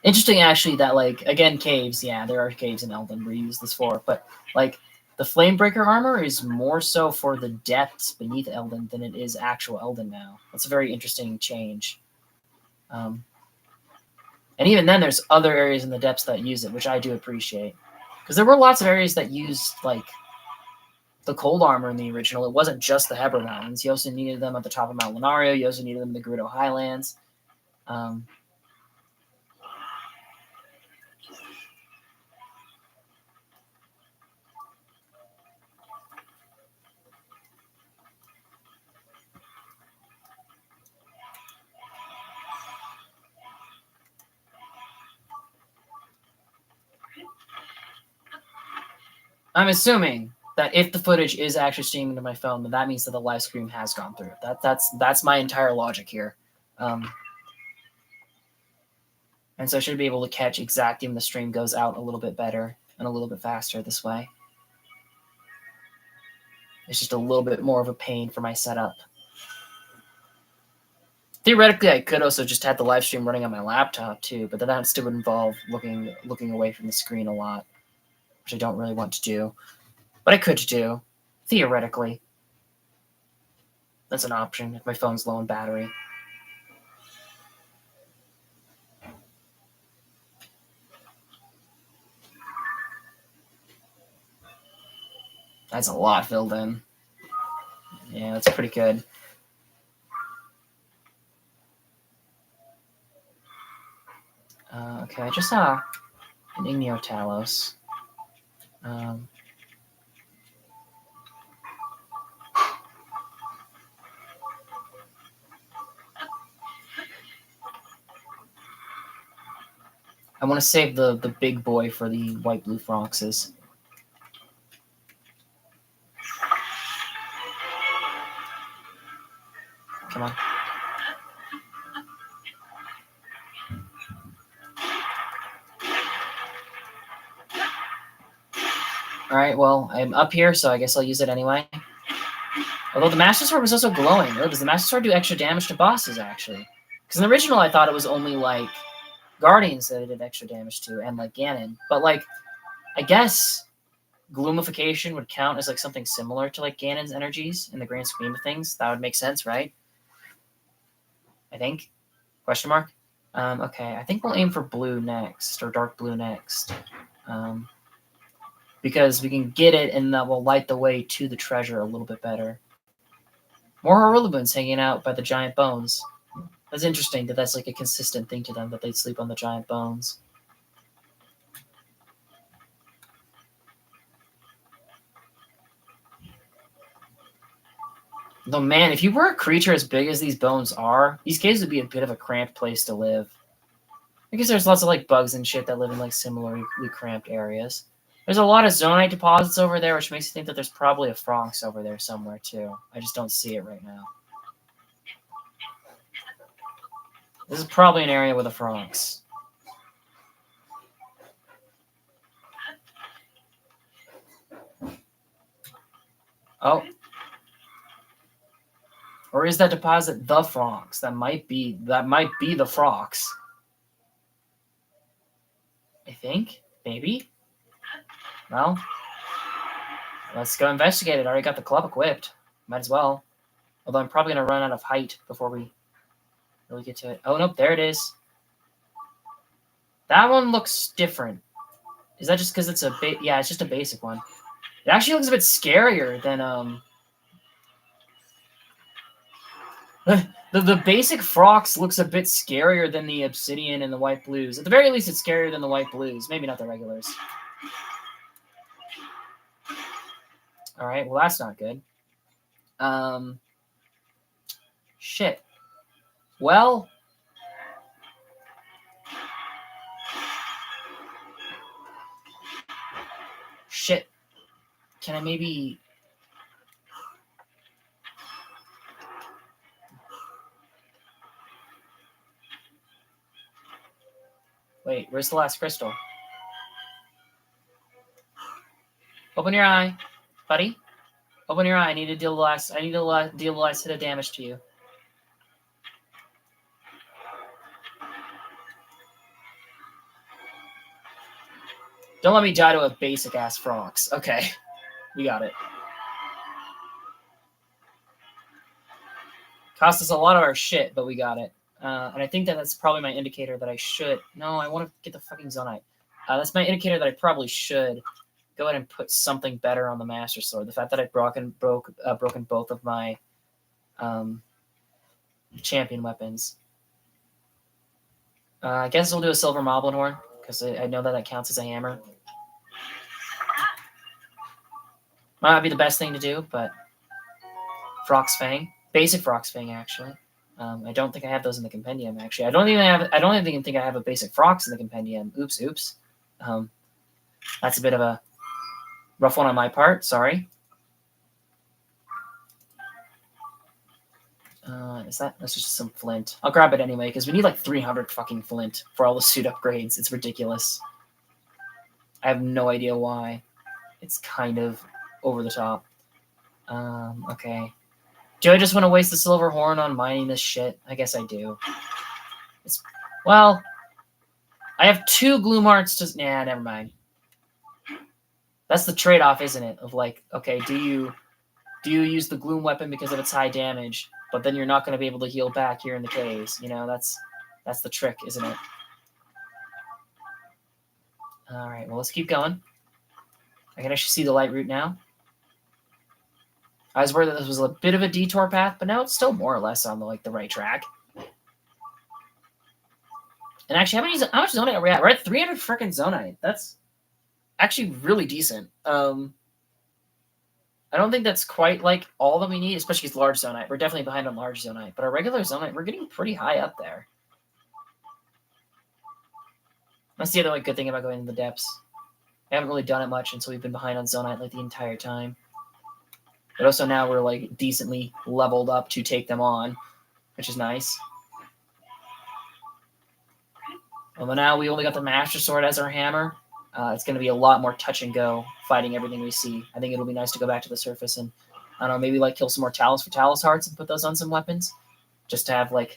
Interesting, actually, that, like, again, caves. Yeah, there are caves in ELDIN we use this for. But, like, the Flamebreaker armor is more so for the depths beneath ELDIN than it is actual ELDIN now. That's a very interesting change. And even then, there's other areas in the depths that use it, which I do appreciate. Because there were lots of areas that used, like, the cold armor in the original. It wasn't just the Heber Mountains. You also needed them at the top of Mount Lunario. You also needed them in the Gerudo Highlands. I'm assuming that if the footage is actually streaming to my phone, then that means that the live stream has gone through. That's my entire logic here. And so I should be able to catch exactly when the stream goes out a little bit better and a little bit faster this way. It's just a little bit more of a pain for my setup. Theoretically, I could also just have the live stream running on my laptop too, but that still would involve looking away from the screen a lot, which I don't really want to do. But I could do, theoretically. That's an option if my phone's low on battery. That's a lot filled in. Yeah, that's pretty good. Okay, I just saw an Igneo-Talos. I want to save the big boy for the white-blue Phronxes. Come on. Alright, well, I'm up here, so I guess I'll use it anyway. Although the Master Sword was also glowing. Oh, does the Master Sword do extra damage to bosses, actually? Because in the original, I thought it was only, like, Guardians that it did extra damage to, and, like, Ganon. But, like, I guess Gloomification would count as, like, something similar to, like, Ganon's energies in the grand scheme of things. That would make sense, right? I think? Question mark? Okay, I think we'll aim for blue next, or dark blue next. Because we can get it, and that will light the way to the treasure a little bit better. More Horrilaboons hanging out by the giant bones. That's interesting that that's like a consistent thing to them, that they sleep on the giant bones. Though, man, if you were a creature as big as these bones are, these caves would be a bit of a cramped place to live. I guess there's lots of like bugs and shit that live in like similarly cramped areas. There's a lot of zonite deposits over there, which makes you think that there's probably a Fronx over there somewhere too. I just don't see it right now. This is probably an area with a Fronx. Oh. Or is that deposit the Fronx? That might be the Frox. I think. Maybe. Well, let's go investigate it. I already got the club equipped. Might as well. Although I'm probably going to run out of height before we really get to it. Oh, nope. There it is. That one looks different. Is that just because it's a yeah, it's just a basic one. It actually looks a bit scarier than the basic Frox looks a bit scarier than the obsidian and the white blues. At the very least, it's scarier than the white blues. Maybe not the regulars. All right, well, that's not good. Shit. Well, shit. Can I maybe... Wait, where's the last crystal? Open your eye, buddy. Open your eye. I need to deal the last hit of damage to you. Don't let me die to a basic ass Frox. Okay, we got it. Cost us a lot of our shit, but we got it. And I think that that's probably my indicator that I should... No, I want to get the fucking Zonite. That's my indicator that I probably should go ahead and put something better on the Master Sword. The fact that I've broken both of my champion weapons. I guess we'll do a Silver Moblin Horn, because I know that counts as a hammer. Might not be the best thing to do, but... Frox Fang. Basic Frox Fang, actually. I don't think I have those in the compendium. Actually, I don't even think I have a basic Frox in the compendium. Oops. That's a bit of a rough one on my part. Sorry. That's just some flint. I'll grab it anyway because we need like 300 fucking flint for all the suit upgrades. It's ridiculous. I have no idea why. It's kind of over the top. Okay. Do I just want to waste the silver horn on mining this shit? I guess I do. Well, I have 2 gloom hearts to... Nah, never mind. That's the trade-off, isn't it? Of like, okay, do you use the gloom weapon because of its high damage, but then you're not going to be able to heal back here in the caves? You know, that's the trick, isn't it? All right, well, let's keep going. I can actually see the light route now. I was worried that this was a bit of a detour path, but now it's still more or less on the right track. And actually, how much zonite are we at? We're at 300 frickin' zonite. That's actually really decent. I don't think that's quite like all that we need, especially with large zonite. We're definitely behind on large zonite, but our regular zonite, we're getting pretty high up there. That's the other good thing about going in the depths. I haven't really done it much, and so we've been behind on zonite the entire time. But also now we're decently leveled up to take them on, which is nice. Well, now we only got the Master Sword as our hammer. It's going to be a lot more touch and go, fighting everything we see. I think it'll be nice to go back to the surface and, I don't know, maybe kill some more Talus for Talus Hearts and put those on some weapons. Just to have a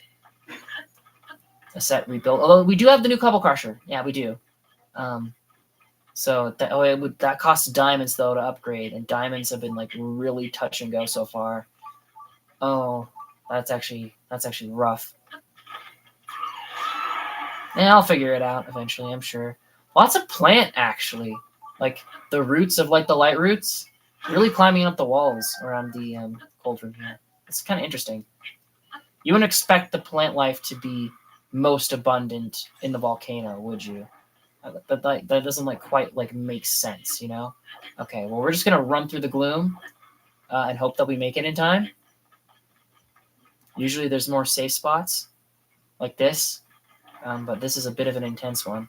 set rebuilt. Although we do have the new Cobble Crusher. Yeah, we do. So that costs diamonds though to upgrade, and diamonds have been really touch and go so far. Oh, that's actually rough. Yeah, I'll figure it out eventually, I'm sure. Lots of plant actually, the roots of the light roots, really climbing up the walls around the cauldron here. It's kind of interesting. You wouldn't expect the plant life to be most abundant in the volcano, would you? That doesn't quite make sense, you know? Okay, well, we're just gonna run through the gloom and hope that we make it in time. Usually there's more safe spots like this, but this is a bit of an intense one.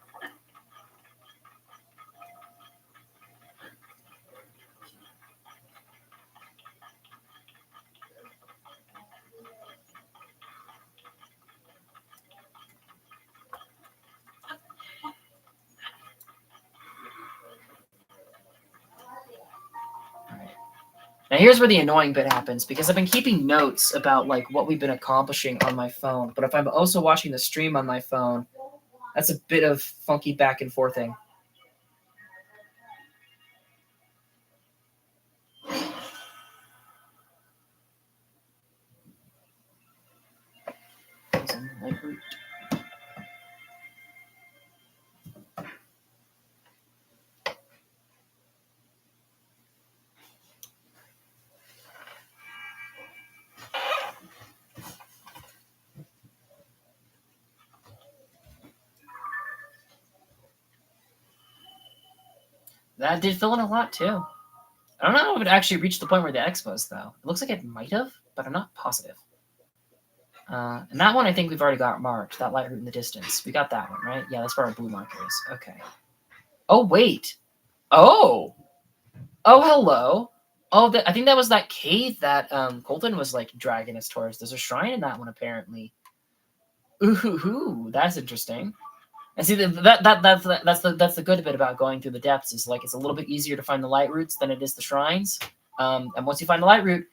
Now here's where the annoying bit happens, because I've been keeping notes about like what we've been accomplishing on my phone, but if I'm also watching the stream on my phone, that's a bit of funky back and forthing. That did fill in a lot too. I don't know if it actually reached the point where the X was, though. It looks like it might have, but I'm not positive. And that one I think we've already got marked, that light route in the distance. We got that one, right? Yeah, that's where our blue marker is. Okay. Oh, wait. Oh! Oh, hello. Oh, I think that was that cave that Colton was, like, dragging us towards. There's a shrine in that one, apparently. Ooh, that's interesting. And see, that's the good bit about going through the depths is, like, it's a little bit easier to find the light routes than it is the shrines. And once you find the light route,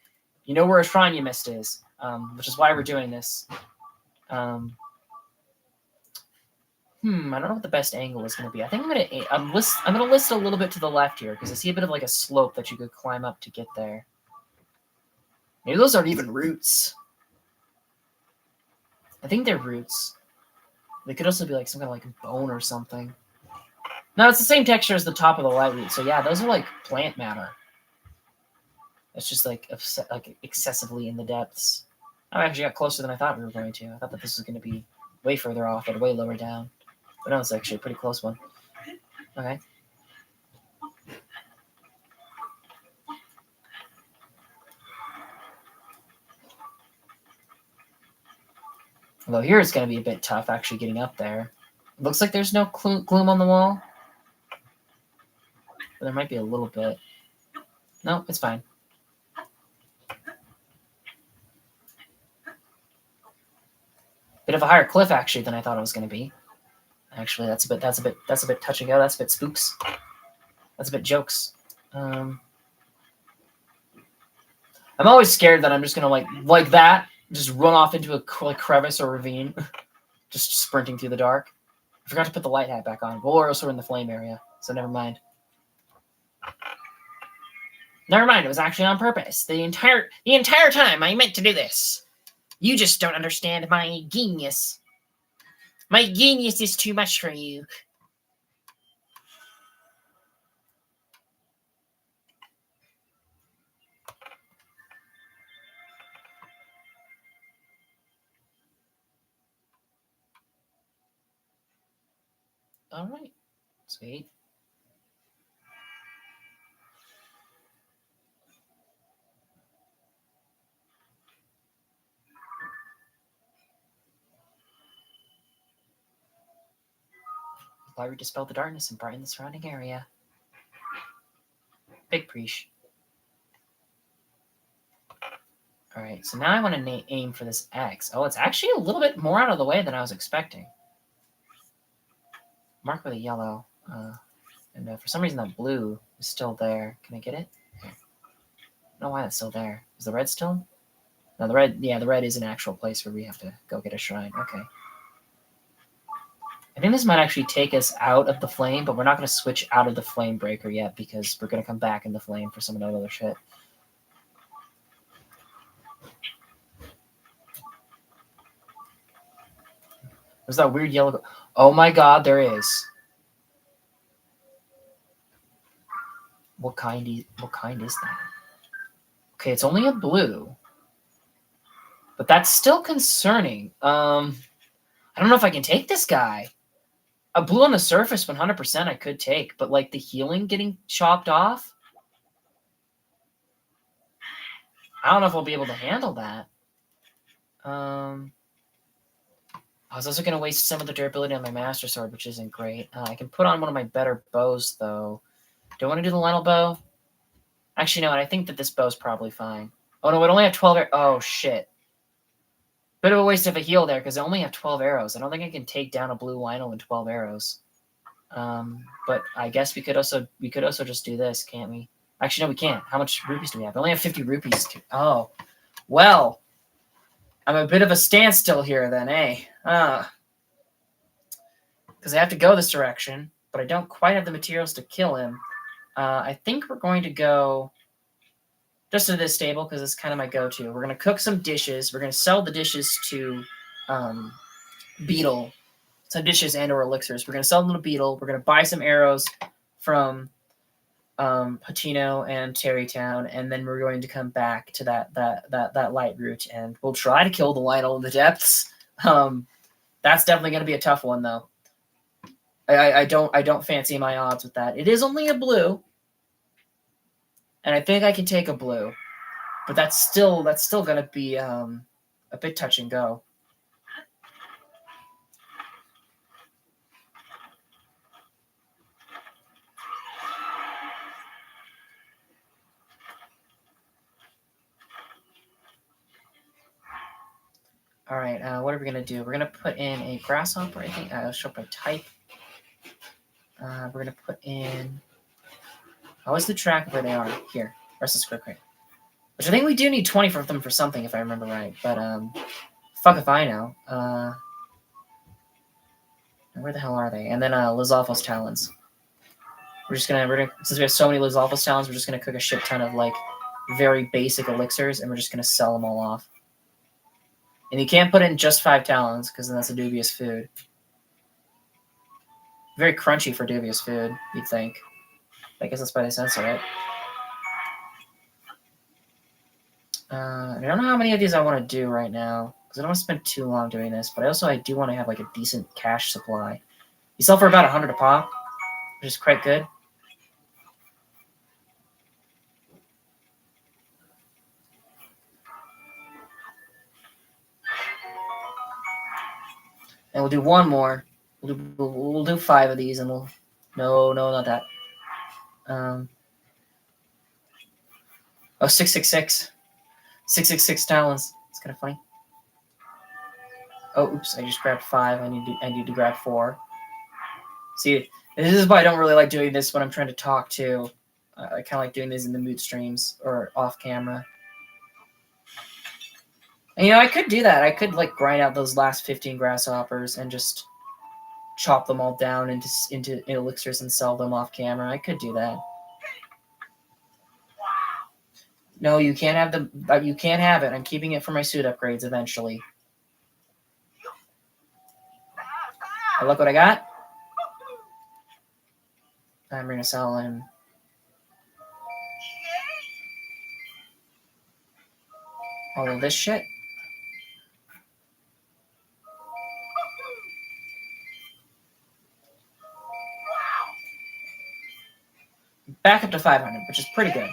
you know where a shrine you missed is, which is why we're doing this. I don't know what the best angle is going to be. I think I'm gonna list a little bit to the left here because I see a bit of like a slope that you could climb up to get there. Maybe those aren't even roots. I think they're roots. They could also be like some kind of like bone or something. No, it's the same texture as the top of the light root. So yeah, those are like plant matter. It's just like excessively in the depths. I actually got closer than I thought we were going to. I thought that this was going to be way further off and way lower down. But no, it's actually a pretty close one. Okay. Although here it's going to be a bit tough actually getting up there. It looks like there's no gloom on the wall. But there might be a little bit. No, it's fine. Bit of a higher cliff actually than I thought it was going to be. Actually, that's a bit touch and go. That's a bit spooks. That's a bit jokes. I'm always scared that I'm just gonna like that, just run off into a crevice or ravine, just sprinting through the dark. I forgot to put the light hat back on. Well, we're also in the flame area, so never mind. Never mind. It was actually on purpose. The entire time I meant to do this. You just don't understand my genius. My genius is too much for you. All right. Sweet. Larry dispelled the darkness and brightened the surrounding area. Big preach. All right, so now I want to aim for this X. Oh, it's actually a little bit more out of the way than I was expecting. Mark with a yellow. And for some reason that blue is still there. Can I get it? I don't know why that's still there. Is the red still? No, the red is an actual place where we have to go get a shrine. Okay. I think this might actually take us out of the flame, but we're not going to switch out of the flame breaker yet because we're going to come back in the flame for some of that other shit. There's that weird yellow. Oh my god, there is. What kind is that? Okay, it's only a blue. But that's still concerning. I don't know if I can take this guy. A blue on the surface, 100% I could take, but like the healing getting chopped off, I don't know if I'll be able to handle that. I was also going to waste some of the durability on my Master Sword, which isn't great. I can put on one of my better bows, though. Do I want to do the Lynel bow? Actually, no, I think that this bow's probably fine. Oh, no, it only have 12 arrows. Oh, shit. Bit of a waste of a heal there, because I only have 12 arrows. I don't think I can take down a blue Lynel in 12 arrows. But I guess we could also just do this, can't we? Actually, no, we can't. How much rupees do we have? I only have 50 rupees. Oh, well. I'm a bit of a standstill here then, eh? Because I have to go this direction, but I don't quite have the materials to kill him. I think we're going to go just to this stable because it's kind of my go-to. We're going to cook some dishes. We're going to sell the dishes to Beetle. Some dishes and or elixirs. We're going to sell them to Beetle. We're going to buy some arrows from Patino and Terrytown, and then we're going to come back to that light route, and we'll try to kill the Lynel in the depths. That's definitely going to be a tough one, though. I don't fancy my odds with that. It is only a blue, and I think I can take a blue, but that's still going to be a bit touch and go. All right, what are we going to do? We're going to put in a grasshopper, I think. I'll show up by type. We're going to put in... How is the track of where they are? Here. Restless Quick Rate. Which I think we do need 20 for them for something, if I remember right. But, fuck if I know. Where the hell are they? And then, Lizalfos Talons. We're gonna, since we have so many Lizalfos Talons, we're just going to cook a shit ton of, like, very basic elixirs, and we're just going to sell them all off. And you can't put in just 5 talons, because then that's a dubious food. Very crunchy for dubious food, you'd think. I guess that's why they censor it. I don't know how many of these I want to do right now, because I don't want to spend too long doing this, but I do want to have like a decent cash supply. You sell for about 100 a pop, which is quite good. And we'll do one more. We'll do 5 of these, and we'll... No, not that. Oh, 666. 666 talons. It's kind of funny. Oh, oops! I just grabbed 5. I need to grab 4. See, this is why I don't really like doing this when I'm trying to talk to. I kind of like doing these in the mood streams or off camera. And, I could do that. I could like grind out those last 15 grasshoppers and just chop them all down into elixirs and sell them off camera. I could do that. No, you can't have the. You can't have it. I'm keeping it for my suit upgrades eventually. Oh, look what I got. I'm gonna sell him. All of this shit. Back up to 500, which is pretty good.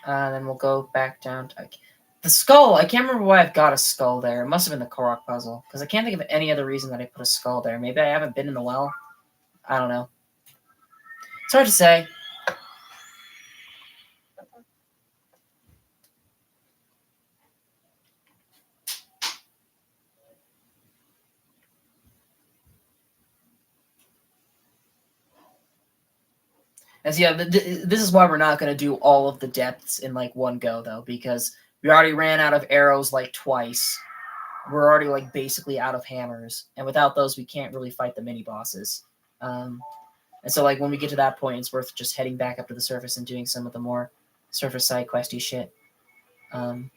Then we'll go back down to... The skull! I can't remember why I've got a skull there. It must have been the Korok puzzle, because I can't think of any other reason that I put a skull there. Maybe I haven't been in the well? I don't know. It's hard to say. As yeah, this is why we're not going to do all of the depths in like one go, though, because we already ran out of arrows like twice. We're already like basically out of hammers, and without those, we can't really fight the mini bosses. And so like when we get to that point, it's worth just heading back up to the surface and doing some of the more surface side questy shit. One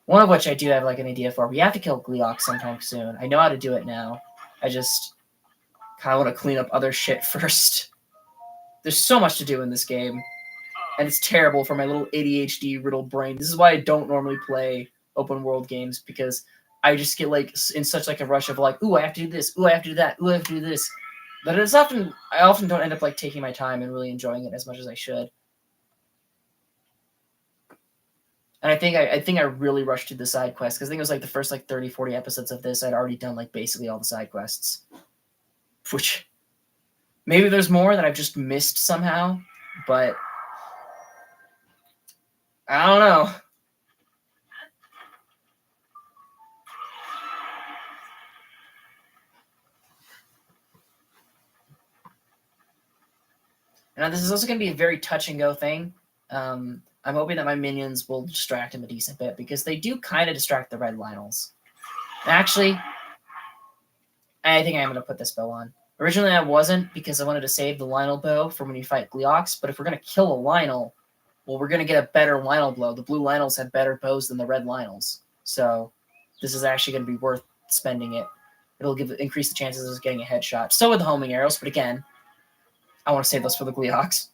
of which I do have like an idea for. We have to kill Gleeok sometime soon. I know how to do it now. I just kind of want to clean up other shit first. There's so much to do in this game, and it's terrible for my little ADHD-riddled brain. This is why I don't normally play open-world games, because I just get like in such like a rush of like, ooh, I have to do this, ooh, I have to do that, ooh, I have to do this. But I often don't end up like taking my time and really enjoying it as much as I should. And I think I really rushed through the side quests because I think it was like the first like 30, 40 episodes of this. I'd already done like basically all the side quests. Which maybe there's more that I've just missed somehow, but I don't know. Now this is also going to be a very touch and go thing. I'm hoping that my minions will distract him a decent bit because they do kind of distract the red Lynels. Actually, I think I'm going to put this bow on. Originally, I wasn't because I wanted to save the Lynel bow for when you fight Gleox, but if we're going to kill a Lynel, well, we're going to get a better Lynel blow. The blue Lynels have better bows than the red Lynels, so this is actually going to be worth spending it. It'll increase the chances of getting a headshot. So with the homing arrows, but again, I want to save those for the Gleox.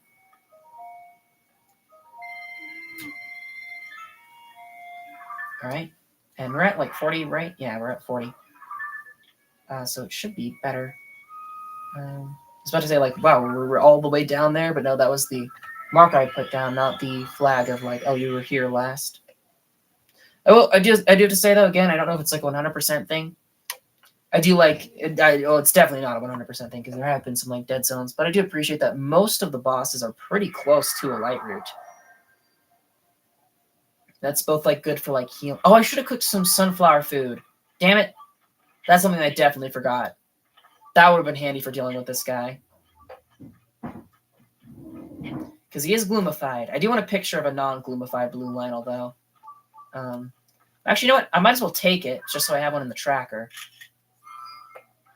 All right, and we're at like 40, right? Yeah, we're at 40. So it should be better. I was about to say, like, wow, we're all the way down there, but no, that was the mark I put down, not the flag of, like, oh, you were here last. I do have to say, though, again, I don't know if it's, like, a 100% thing. I do like, it's definitely not a 100% thing, because there have been some, like, dead zones, but I do appreciate that most of the bosses are pretty close to a light route. That's both, like, good for, like, healing. Oh, I should have cooked some sunflower food. Damn it. That's something I definitely forgot. That would have been handy for dealing with this guy. Because he is gloomified. I do want a picture of a non-gloomified blue Lynel, though. Actually, you know what? I might as well take it, just so I have one in the tracker.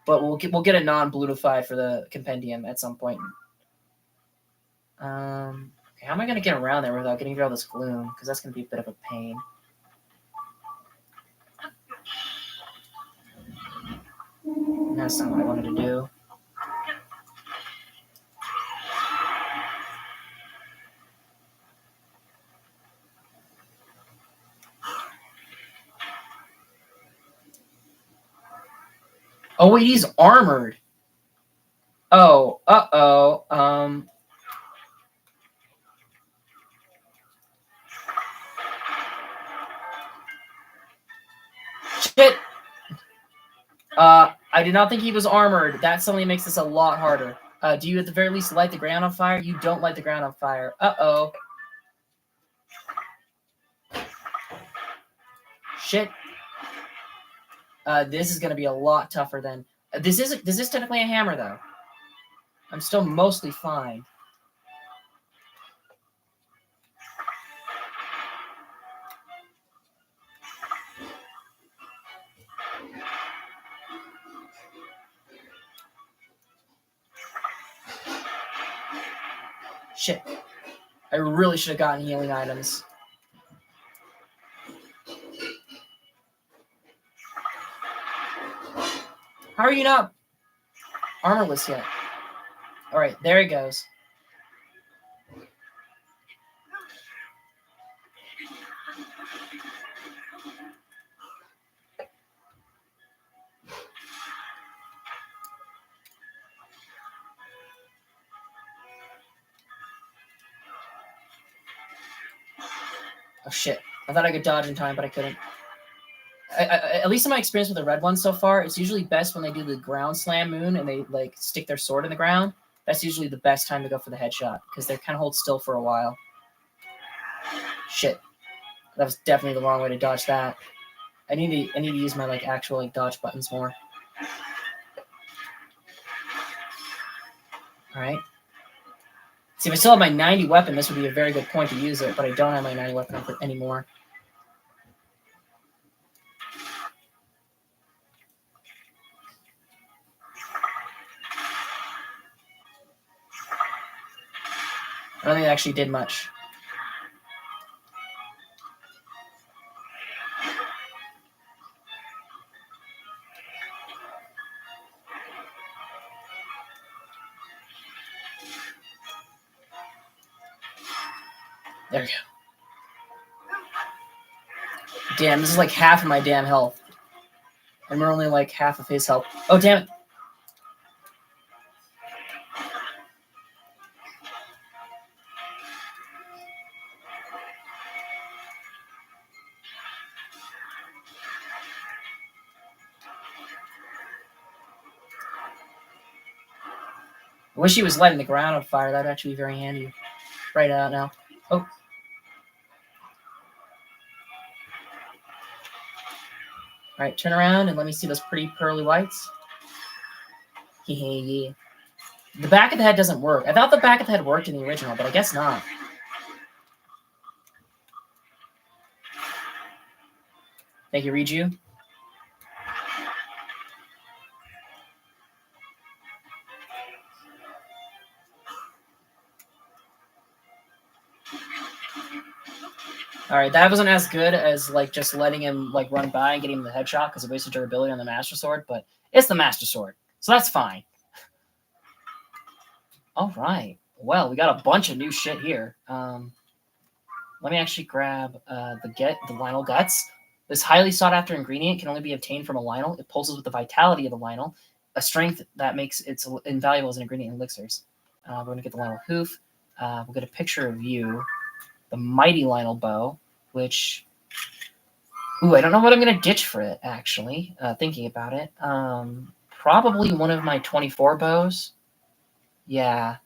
But we'll get a non-gloomified for the compendium at some point. Okay, how am I going to get around there without getting rid of all this gloom? Because that's going to be a bit of a pain. That's not what I wanted to do. Oh, wait, he's armored. Oh, uh-oh. Shit! I did not think he was armored. That suddenly makes this a lot harder. Do you at the very least light the ground on fire? You don't light the ground on fire. Uh-oh. Shit. This is going to be a lot tougher than... This is technically a hammer, though. I'm still mostly fine. Shit. I really should have gotten healing items. How are you not armorless yet? Alright, there he goes. Oh shit. I thought I could dodge in time, but I couldn't. At least in my experience with the red ones so far, it's usually best when they do the ground slam moon and they like stick their sword in the ground. That's usually the best time to go for the headshot because they kind of hold still for a while. Shit, that was definitely the wrong way to dodge that. I need to use my like actual like dodge buttons more. All right. See, if I still have my 90 weapon, this would be a very good point to use it, but I don't have my 90 weapon anymore. I don't think it actually did much. There we go. Damn, this is like half of my damn health. And we're only like half of his health. Oh, damn it. wish he was lighting the ground on fire. That'd actually be very handy. Right out now. Oh. All right, turn around and let me see those pretty pearly whites. Yeah. The back of the head doesn't work. I thought the back of the head worked in the original, but I guess not. Thank you, Riju. All right, that wasn't as good as like just letting him like run by and getting him the headshot because it wasted durability on the Master Sword, but it's the Master Sword, so that's fine. All right. Well, we got a bunch of new shit here. Let me actually grab the Lynel guts. This highly sought after ingredient can only be obtained from a Lynel. It pulses with the vitality of the Lynel, a strength that makes it invaluable as an ingredient in elixirs. We're going to get the Lynel hoof. We'll get a picture of you. The mighty Lynel bow, which... Ooh, I don't know what I'm going to ditch for it, actually, thinking about it. Probably one of my 24 bows. Yeah.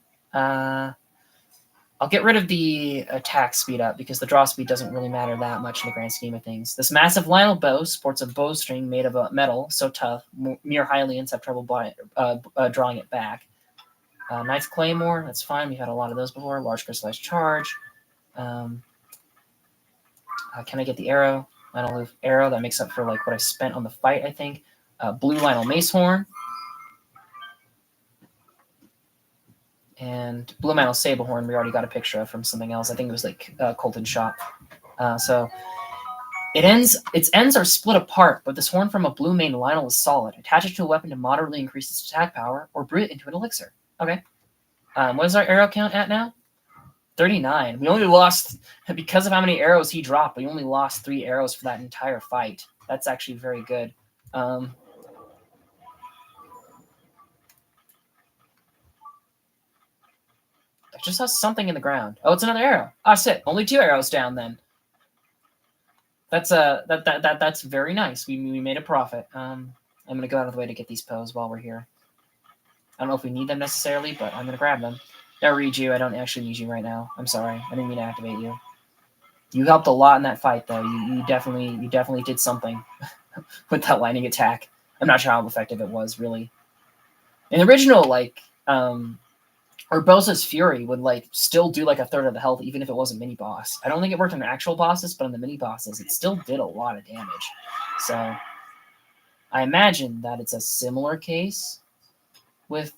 I'll get rid of the attack speed up because the draw speed doesn't really matter that much in the grand scheme of things. This massive Lynel bow sports a bowstring made of a metal so tough, mere Hylians have trouble drawing it back. Knight's Claymore, that's fine. We've had a lot of those before. Large crystallized charge. Can I get the arrow? Lynel arrow, that makes up for like what I spent on the fight, I think. Blue Lynel Macehorn. And Blue Lynel Sablehorn, we already got a picture of from something else. I think it was like Colton Shop. So its ends are split apart, but this horn from a blue mane Lynel is solid. Attach it to a weapon to moderately increase its attack power, or brew it into an elixir. Okay. What is our arrow count at now? 39. We only lost, because of how many arrows he dropped, we only lost 3 arrows for that entire fight. That's actually very good. I just saw something in the ground. Oh, it's another arrow. Ah, shit. Only 2 arrows down then. That's that's very nice. We made a profit. I'm gonna go out of the way to get these poes while we're here. I don't know if we need them necessarily, but I'm gonna grab them. Now read you. I don't actually need you right now. I'm sorry. I didn't mean to activate you. You helped a lot in that fight, though. You definitely did something with that lightning attack. I'm not sure how effective it was, really. In the original, like, Urbosa's Fury would like still do like a third of the health, even if it was a mini boss. I don't think it worked on actual bosses, but on the mini bosses, it still did a lot of damage. So I imagine that it's a similar case with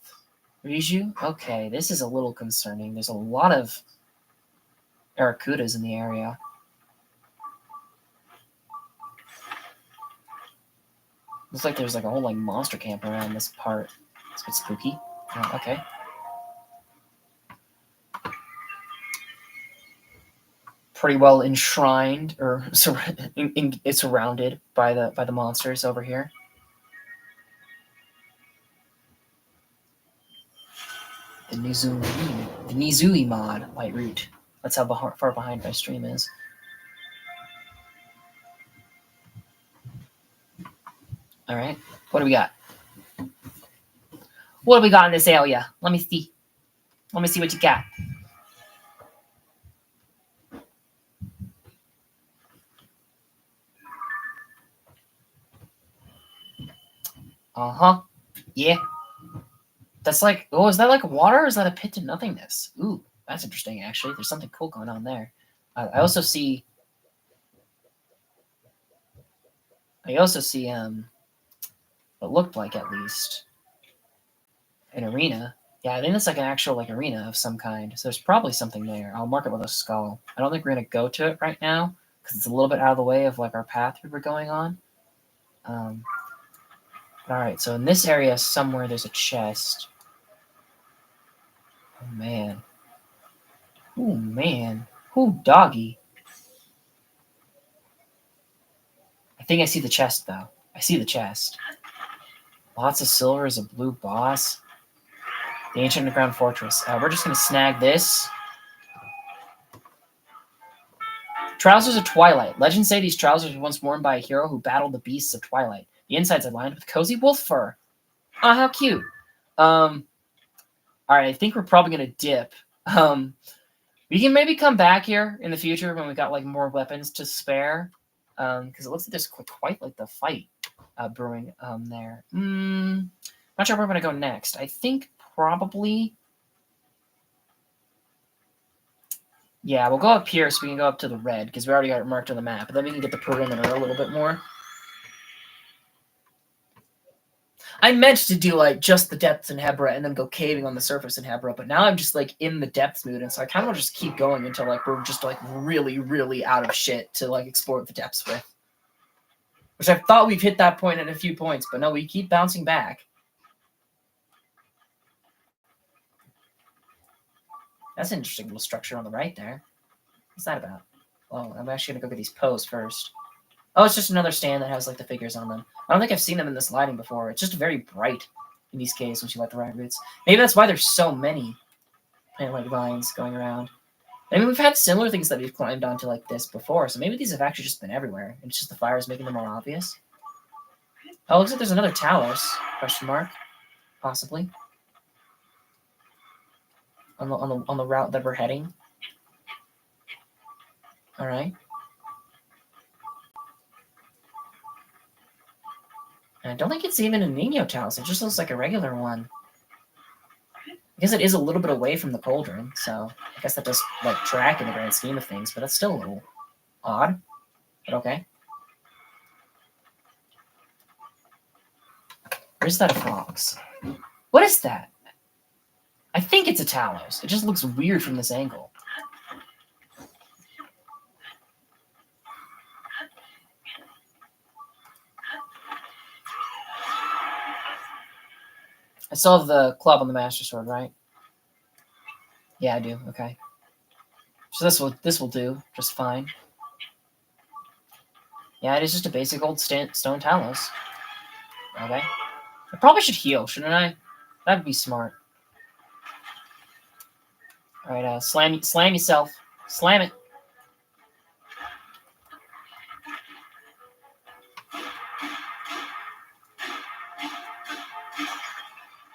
Riju. Okay, this is a little concerning. There's a lot of Aracudas in the area. Looks like there's like a whole like monster camp around this part. It's a bit spooky. Oh, okay. Pretty well enshrined or it's surrounded by the monsters over here. The Nizui mod, White Root. That's how far behind my stream is. All right, what do we got? What do we got in this area? Let me see. Let me see what you got. Uh-huh. Yeah. That's like, oh, is that like water or is that a pit to nothingness? Ooh, that's interesting, actually. There's something cool going on there. I also see what looked like, at least, an arena. Yeah, I think it's like an actual like arena of some kind. So there's probably something there. I'll mark it with a skull. I don't think we're going to go to it right now because it's a little bit out of the way of like our path we were going on. All right, so in this area somewhere there's a chest. Oh, man. Oh, man. Oh, doggy. I think I see the chest, though. I see the chest. Lots of silver is a blue boss. The Ancient Underground Fortress. We're just going to snag this. Trousers of Twilight. Legends say these trousers were once worn by a hero who battled the beasts of Twilight. The insides are lined with cozy wolf fur. Oh, how cute. All right, I think we're probably gonna dip. We can maybe come back here in the future when we got like more weapons to spare, because it looks like there's quite like the fight brewing there. Not sure where we're gonna go next. I think probably, yeah, we'll go up here so we can go up to the red because we already got it marked on the map. But then we can get the perimeter a little bit more. I meant to do like just the depths in Hebra and then go caving on the surface in Hebra, but now I'm just like in the depths mood, and so I kind of want to just keep going until like we're just like really, really out of shit to like explore the depths with. Which I thought we've hit that point at a few points, but no, we keep bouncing back. That's an interesting little structure on the right there. What's that about? Oh, I'm actually gonna go get these posts first. Oh, it's just another stand that has like the figures on them. I don't think I've seen them in this lighting before. It's just very bright in these caves once you light the right roots. Maybe that's why there's so many plant-like vines going around. I mean, we've had similar things that we've climbed onto like this before, so maybe these have actually just been everywhere. And it's just the fires making them more obvious. Oh, looks like there's another Talos, question mark, possibly. On the route that we're heading. All right. And I don't think it's even a Nino Talos. It just looks like a regular one. I guess it is a little bit away from the cauldron, so I guess that does like track in the grand scheme of things, but that's still a little odd. But okay. Where's that fox? What is that? I think it's a Talos. It just looks weird from this angle. I still have the club on the Master Sword, right? Yeah, I do. Okay. So this will do just fine. Yeah, it is just a basic old stone Talos. Okay. I probably should heal, shouldn't I? That'd be smart. All right, slam yourself. Slam it.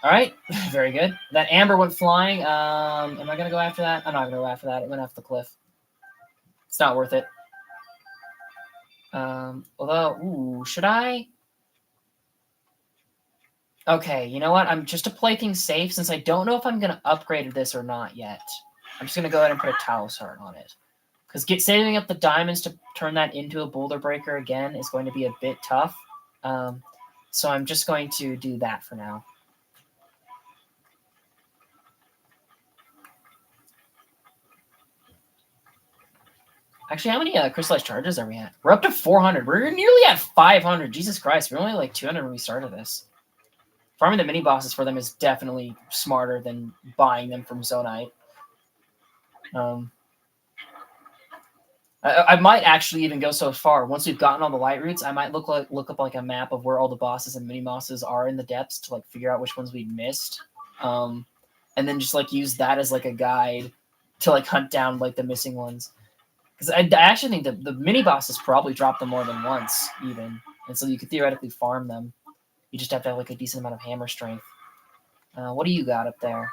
All right, very good. That amber went flying. Am I gonna go after that? I'm not gonna go after that. It went off the cliff. It's not worth it. Although, ooh, should I? Okay, you know what? I'm just to play things safe, since I don't know if I'm gonna upgrade this or not yet. I'm just gonna go ahead and put a Talos heart on it, because saving up the diamonds to turn that into a boulder breaker again is going to be a bit tough. So I'm just going to do that for now. Actually, how many crystallized charges are we at? We're up to 400. We're nearly at 500. Jesus Christ, we're only like 200 when we started this. Farming the mini bosses for them is definitely smarter than buying them from Zonite. I might actually even go so far. Once we've gotten all the light roots, I might look up like a map of where all the bosses and mini bosses are in the depths to like figure out which ones we missed, and then just like use that as like a guide to like hunt down like the missing ones. Because I actually think the mini bosses probably drop them more than once, even. And so you could theoretically farm them. You just have to have like a decent amount of hammer strength. What do you got up there?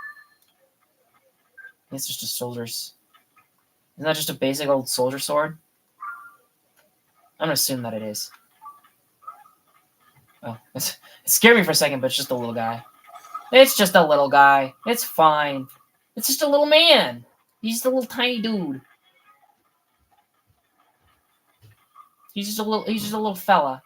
It's just a soldier's. Isn't that just a basic old soldier sword? I'm gonna assume that it is. Oh, it scared me for a second, but it's just a little guy. It's just a little guy. It's fine. It's just a little man. He's just a little tiny dude. He's just a little fella.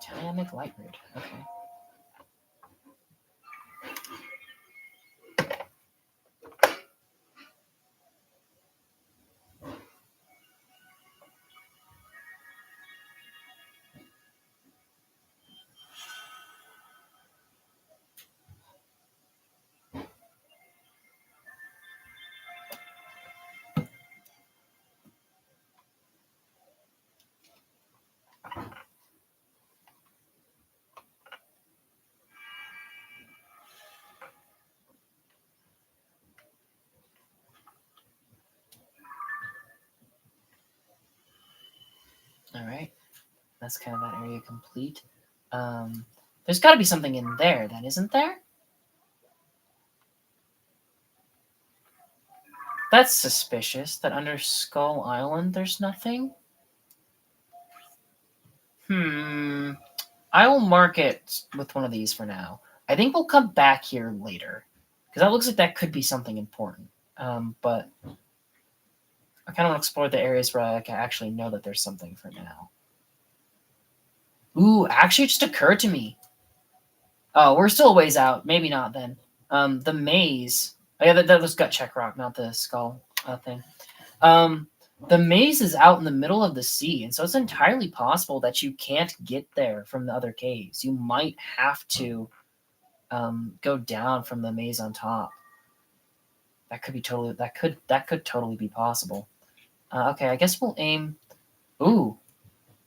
Dynamic light root. Okay. All right. That's kind of that area complete. There's got to be something in there then, isn't there? That's suspicious that under Skull Island there's nothing. I will mark it with one of these for now. I think we'll come back here later because that looks like that could be something important. But I kind of want to explore the areas where I can actually know that there's something for now. Ooh, actually, it just occurred to me. Oh, we're still a ways out. Maybe not then. The maze. Oh, yeah, that was gut check rock, not the skull thing. The maze is out in the middle of the sea, and so it's entirely possible that you can't get there from the other caves. You might have to go down from the maze on top. That could be totally. That could totally be possible. Okay, I guess we'll aim. Ooh.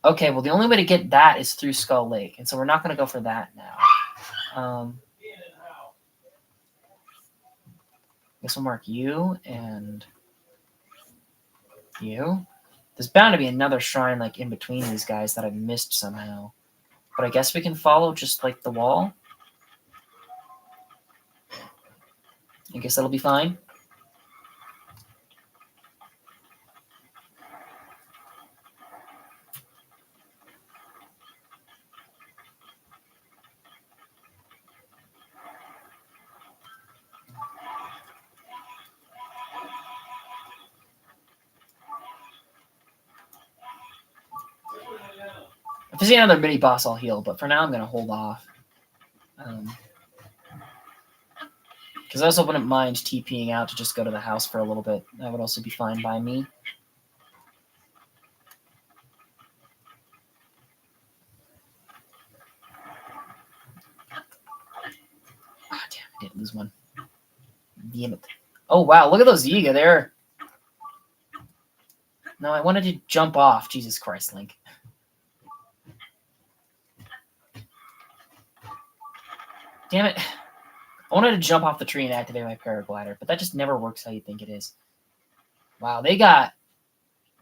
Okay, well the only way to get that is through Skull Lake, and so we're not going to go for that now. I guess we'll mark you and you. There's bound to be another shrine like in between these guys that I've missed somehow. But I guess we can follow just like the wall. I guess that'll be fine. If I see another mini boss, I'll heal, but for now I'm going to hold off. Because I also wouldn't mind TPing out to just go to the house for a little bit. That would also be fine by me. Ah, damn, I didn't lose one. Damn it. Oh, wow, look at those Yiga there. No, I wanted to jump off. Jesus Christ, Link. Damn it. I wanted to jump off the tree and activate my paraglider, but that just never works how you think it is. Wow, they got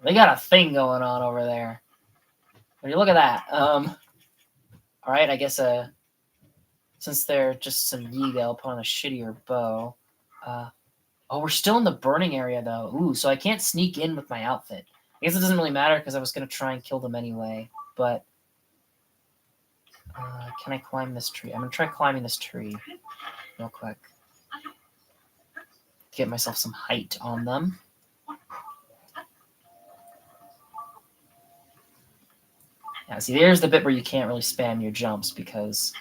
a thing going on over there. When you look at that. Alright, I guess since they're just some Yiga, I'll put on a shittier bow. Oh, we're still in the burning area though. Ooh, so I can't sneak in with my outfit. I guess it doesn't really matter because I was gonna try and kill them anyway, but can I climb this tree? I'm gonna try climbing this tree real quick. Get myself some height on them. Yeah, see, there's the bit where you can't really spam your jumps because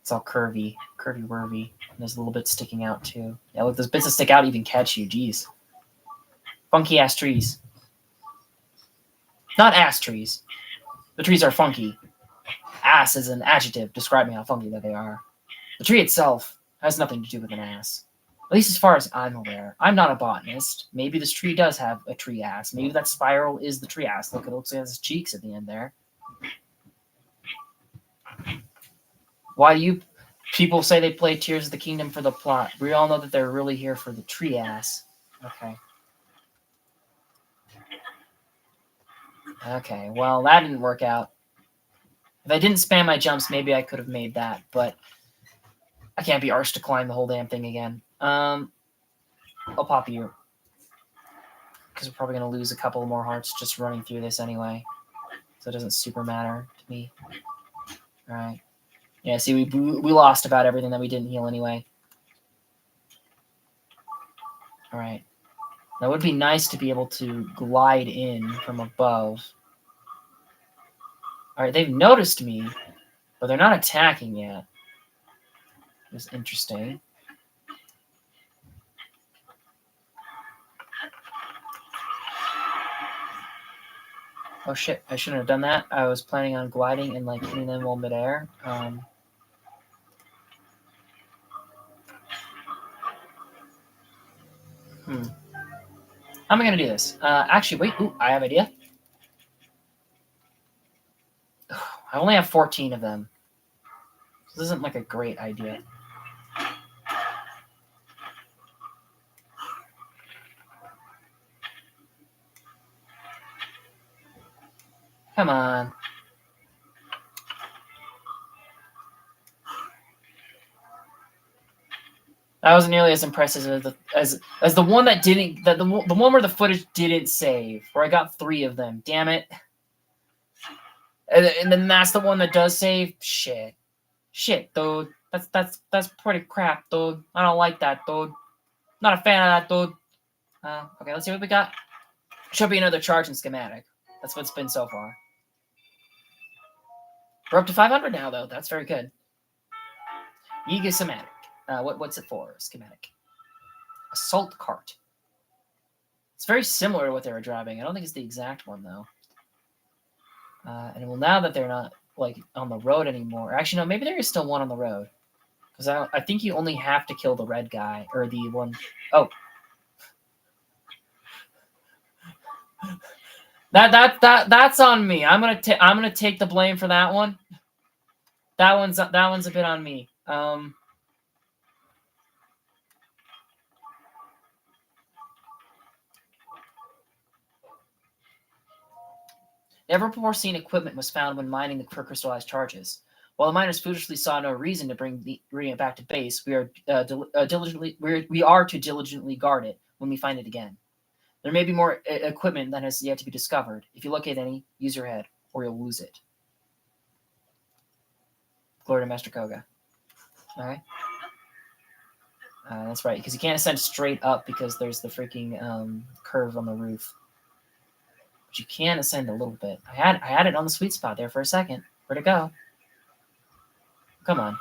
it's all curvy-wurvy. And there's a little bit sticking out too. Yeah, look, those bits that stick out even catch you. Jeez. Funky-ass trees. Not ass trees. The trees are funky. Ass is an adjective describing how funky that they are. The tree itself has nothing to do with an ass. At least as far as I'm aware. I'm not a botanist. Maybe this tree does have a tree ass. Maybe that spiral is the tree ass. Look, it looks like it has cheeks at the end there. Why do you people say they play Tears of the Kingdom for the plot? We all know that they're really here for the tree ass. Okay. Okay, well, that didn't work out. If I didn't spam my jumps, maybe I could have made that, but I can't be arsed to climb the whole damn thing again. I'll pop you. Because we're probably going to lose a couple more hearts just running through this anyway. So it doesn't super matter to me. Alright. Yeah, see, we lost about everything that we didn't heal anyway. Alright. Now it would be nice to be able to glide in from above. Alright, they've noticed me, but they're not attacking yet. It's interesting. Oh shit, I shouldn't have done that. I was planning on gliding and like hitting them while midair. How am I going to do this? Actually, wait. Ooh, I have an idea. I only have 14 of them. This isn't like a great idea. Come on. That wasn't nearly as impressive as the one that didn't the one where the footage didn't save, where I got 3 of them. Damn it. And then that's the one that does save. Shit, dude. That's pretty crap, dude. I don't like that, dude. Not a fan of that, dude. Okay, let's see what we got. Should be another charge and schematic. That's what's been so far. We're up to 500 now, though. That's very good. Yiga schematic. What's it for? Schematic. Assault cart. It's very similar to what they were driving. I don't think it's the exact one, though. And well, now that they're not like on the road anymore. Actually, no, maybe there is still one on the road. Because I think you only have to kill the red guy or the one. Oh, that's on me. I'm gonna take the blame for that one. That one's a bit on me. Never before seen equipment was found when mining for crystallized charges. While the miners foolishly saw no reason to bring it back to base, we are to diligently guard it when we find it again. There may be more equipment that has yet to be discovered. If you locate any, use your head, or you'll lose it. Glory to Master Koga. All right. That's right, because you can't ascend straight up because there's the freaking curve on the roof. But you can ascend a little bit. I had it on the sweet spot there for a second. Where'd it go? Come on.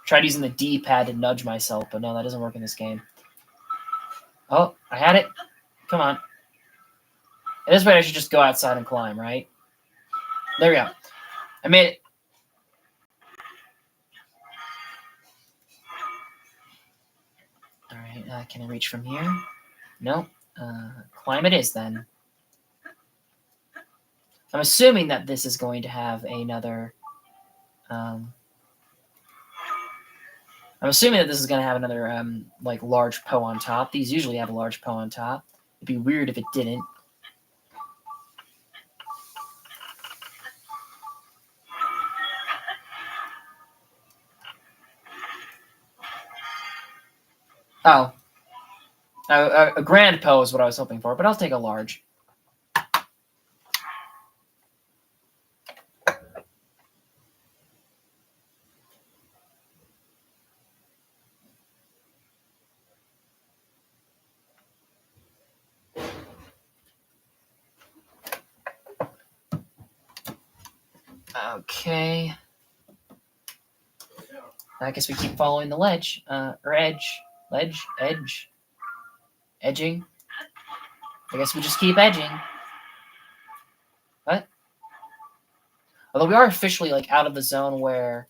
Tried using the D-pad to nudge myself, but no, that doesn't work in this game. Oh, I had it. Come on. At this point, I should just go outside and climb, right? There we go. I made it. All right, can I reach from here? No. Climb it is, then. I'm assuming that this is going to have another... I'm assuming that this is going to have another, like, large Poe on top. These usually have a large Poe on top. It'd be weird if it didn't. Oh. A grand Poe is what I was hoping for, but I'll take a large. Okay. I guess we keep following the ledge. Or edge. Ledge? Edge? Edging? I guess we just keep edging. What? Although we are officially, like, out of the zone where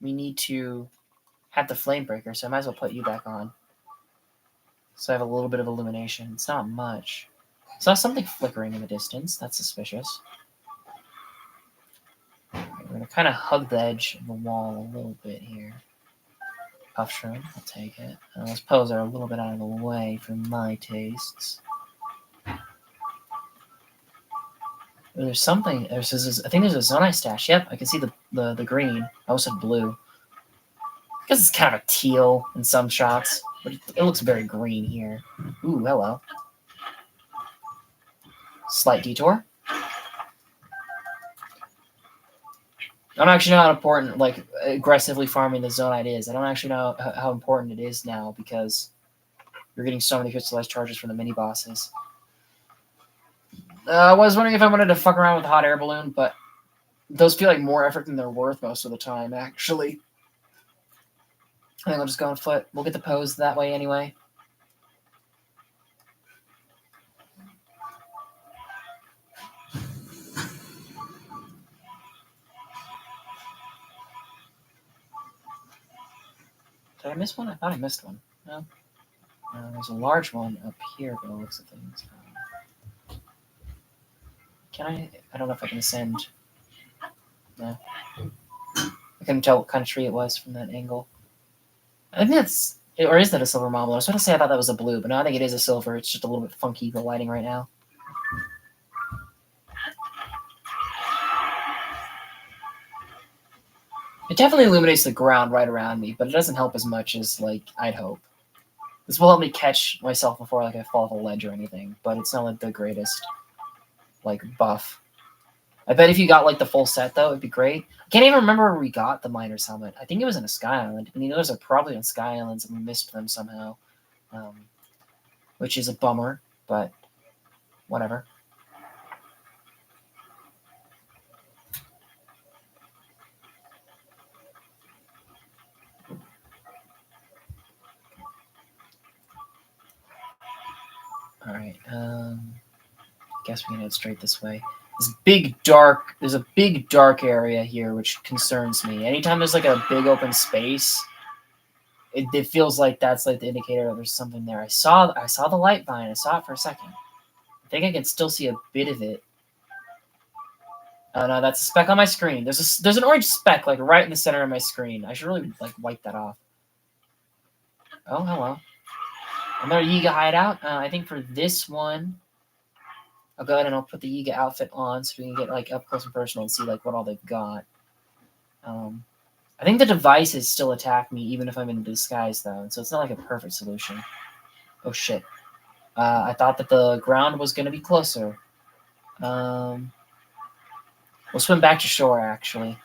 we need to have the flame breaker, so I might as well put you back on. So I have a little bit of illumination. It's not much. Saw something flickering in the distance. That's suspicious. We're going to kind of hug the edge of the wall a little bit here. Puff shroom, I'll take it. Those Poes are a little bit out of the way for my tastes. There's something. I think there's a Zonai stash. Yep, I can see the green. I almost said blue. I guess it's kind of a teal in some shots, but it looks very green here. Ooh, hello. Slight detour. I don't actually know how important, like, aggressively farming the Zonite is. I don't actually know how important it is now because you're getting so many crystallized charges from the mini bosses. I was wondering if I wanted to fuck around with the hot air balloon, but those feel like more effort than they're worth most of the time, actually. I think I'll just go on foot. We'll get the pose that way anyway. Did I miss one? I thought I missed one. No. There's a large one up here by the looks of things. Can I? I don't know if I can ascend. No. I couldn't tell what kind of tree it was from that angle. I think that's Or is that a silver marble? I was going to say I thought that was a blue, but no, I think it is a silver. It's just a little bit funky, the lighting right now. It definitely illuminates the ground right around me, but it doesn't help as much as, like, I'd hope. This will help me catch myself before, like, I fall off a ledge or anything, but it's not, like, the greatest, like, buff. I bet if you got, like, the full set, though, it'd be great. I can't even remember where we got the Miner's Helmet. I think it was in a Sky Island. I mean, those are probably on Sky Islands, and we missed them somehow, which is a bummer, but whatever. All right. Guess we can head straight this way. There's a big dark area here, which concerns me. Anytime there's like a big open space, it feels like that's like the indicator that there's something there. I saw the light vine. I saw it for a second. I think I can still see a bit of it. Oh no, that's a speck on my screen. There's an orange speck like right in the center of my screen. I should really like wipe that off. Oh hello. Another Yiga hideout. I think for this one, I'll go ahead and I'll put the Yiga outfit on so we can get like up close and personal and see like what all they've got. I think the devices still attack me even if I'm in disguise though, so it's not like a perfect solution. Oh shit. I thought that the ground was going to be closer. We'll swim back to shore actually.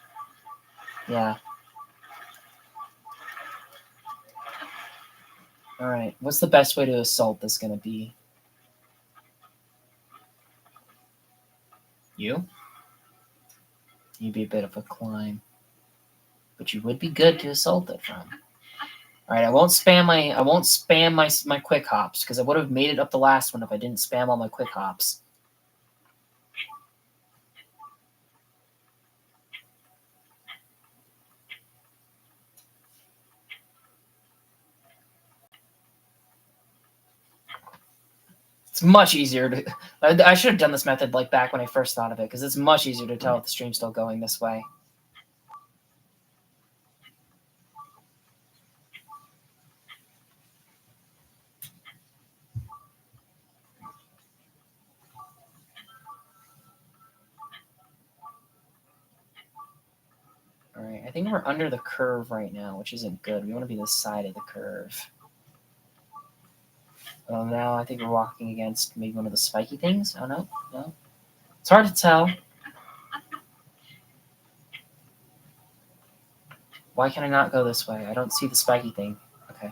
Yeah. Alright, what's the best way to assault this going to be? You? You'd be a bit of a climb. But you would be good to assault it from. Alright, I won't spam my quick hops, because I would have made it up the last one if I didn't spam all my quick hops. It's much easier to... I should have done this method like back when I first thought of it, because it's much easier to tell if the stream's still going this way. Alright, I think we're under the curve right now, which isn't good. We want to be the side of the curve. Well, now I think we're walking against maybe one of the spiky things. Oh, no. No. It's hard to tell. Why can I not go this way? I don't see the spiky thing. Okay.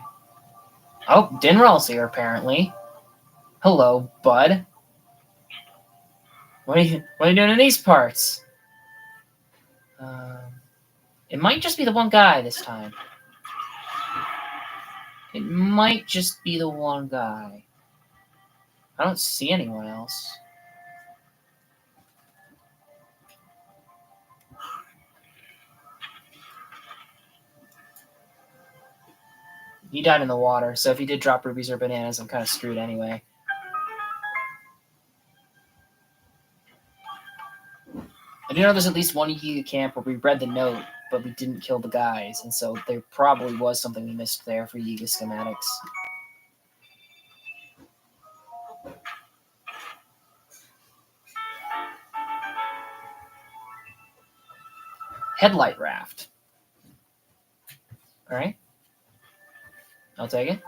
Oh, Dinral's here, apparently. Hello, bud. What are you doing in these parts? It might just be the one guy this time. It might just be the one guy. I don't see anyone else. He died in the water, so if he did drop rubies or bananas, I'm kind of screwed anyway. I do know there's at least one Yiga camp where we read the note, but we didn't kill the guys, and so there probably was something we missed there for Yiga schematics. Headlight raft. Alright. I'll take it.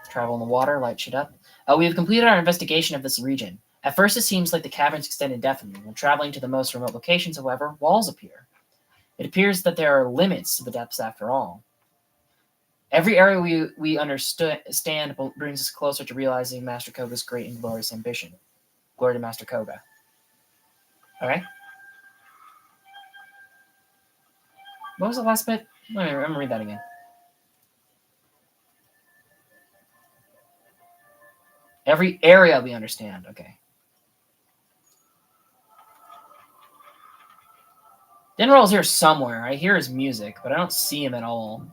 Travel in the water, light shit up. We have completed our investigation of this region. At first it seems like the caverns extend indefinitely. When traveling to the most remote locations, however, walls appear. It appears that there are limits to the depths after all. Every area we understand brings us closer to realizing Master Koga's great and glorious ambition. Glory to Master Koga. Alright. What was the last bit? Let me read that again. Every area we understand. Okay. Dinral's here somewhere. I hear his music, but I don't see him at all.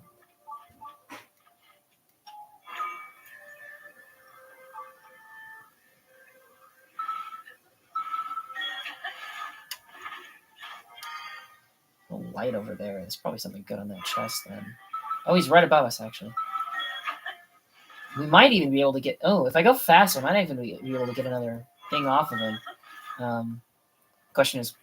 light over there. There's probably something good on that chest then. Oh, he's right above us, actually. We might even be able to get... Oh, if I go faster, I might even be able to get another thing off of him. Question is...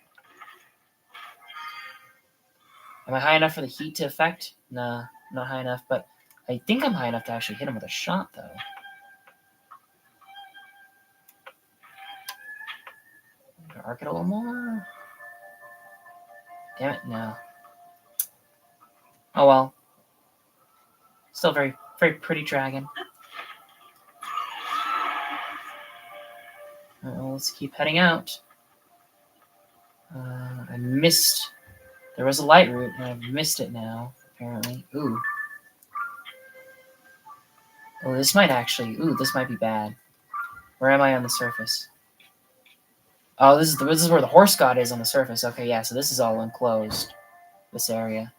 Am I high enough for the heat to affect? Nah, not high enough, but I think I'm high enough to actually hit him with a shot, though. Arc it a little more. Damn it, no. Oh well. Still very, very pretty dragon. Let's keep heading out. I missed. There was a light route, and I've missed it now, apparently. Ooh. Oh, this might actually... Ooh, this might be bad. Where am I on the surface? Oh, this is where the horse god is on the surface. Okay, yeah, so this is all enclosed. This area.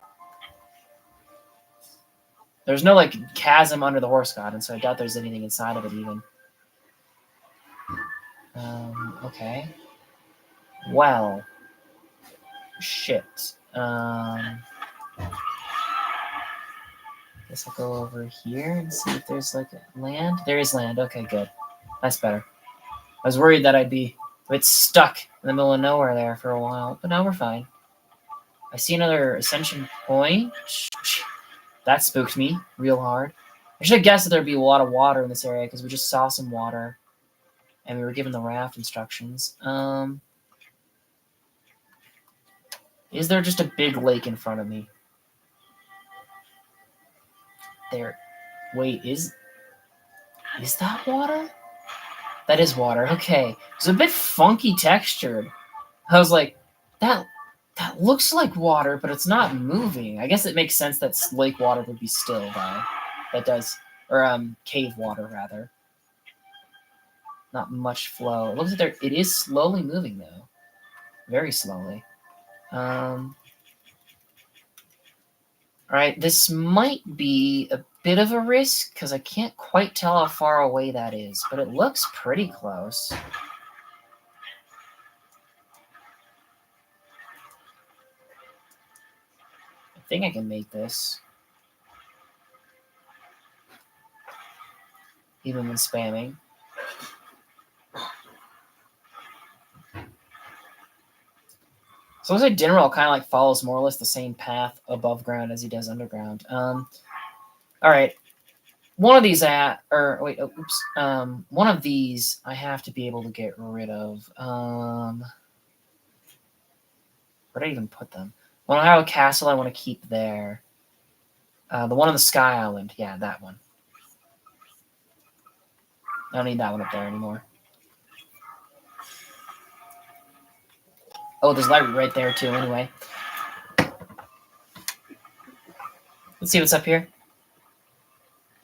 There's no, like, chasm under the horse god, and so I doubt there's anything inside of it, even. Okay. Well. Shit. Guess I'll go over here and see if there's, like, land. There is land. Okay, good. That's better. I was worried that I'd be a bit stuck in the middle of nowhere there for a while, but now we're fine. I see another ascension point. That spooked me real hard. I should have guessed that there'd be a lot of water in this area because we just saw some water. And we were given the raft instructions. Is there just a big lake in front of me? There. Wait, is that water? That is water. Okay. It's a bit funky textured. I was like, that looks like water, but it's not moving. I guess it makes sense that lake water would be still, though. That does. Or, cave water, rather. Not much flow. It looks like it is slowly moving, though. Very slowly. Alright, this might be a bit of a risk, because I can't quite tell how far away that is, but it looks pretty close. I think I can make this. Even when spamming. So it looks like Dinnerell kind of like follows more or less the same path above ground as he does underground. All right, one of these one of these I have to be able to get rid of. Where did I even put them? Well, I have a castle I want to keep there. The one on the Sky Island, yeah, that one. I don't need that one up there anymore. Oh, there's library right there, too, anyway. Let's see what's up here.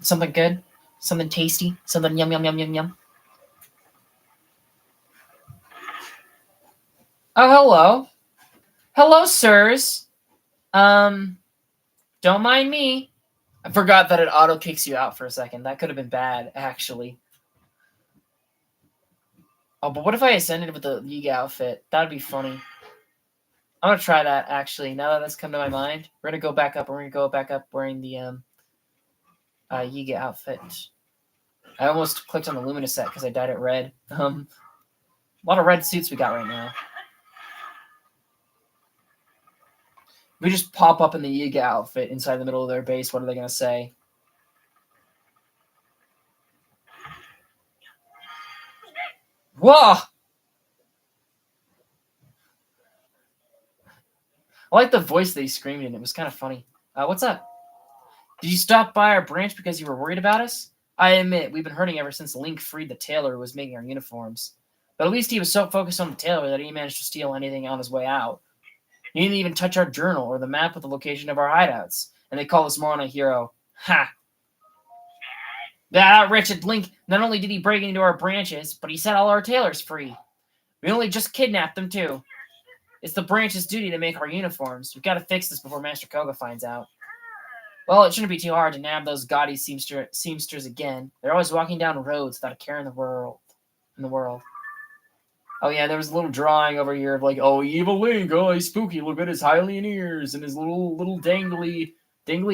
Something good? Something tasty? Something yum, yum, yum, yum, yum? Oh, hello. Hello, sirs. Don't mind me. I forgot that it auto-kicks you out for a second. That could have been bad, actually. Oh, but what if I ascended with the Yiga outfit? That'd be funny. I'm going to try that, actually. Now that that's come to my mind, we're going to go back up, and we're going to go back up wearing the Yiga outfit. I almost clicked on the Luminous set because I dyed it red. A lot of red suits we got right now. We just pop up in the Yiga outfit inside the middle of their base. What are they going to say? Whoa! I like the voice that he screamed in. It was kind of funny. What's up? Did you stop by our branch because you were worried about us? I admit, we've been hurting ever since Link freed the tailor who was making our uniforms. But at least he was so focused on the tailor that he didn't manage to steal anything on his way out. He didn't even touch our journal or the map with the location of our hideouts. And they call us more on a hero. Ha! That wretched Link, not only did he break into our branches, but he set all our tailors free. We only just kidnapped them, too. It's the branch's duty to make our uniforms. We've got to fix this before Master Koga finds out. Well, it shouldn't be too hard to nab those gaudy seamsters again. They're always walking down roads without a care in the world. Oh yeah, there was a little drawing over here of like, oh, evil Link, oh, he's spooky. Look at his Hylian ears and his little dangly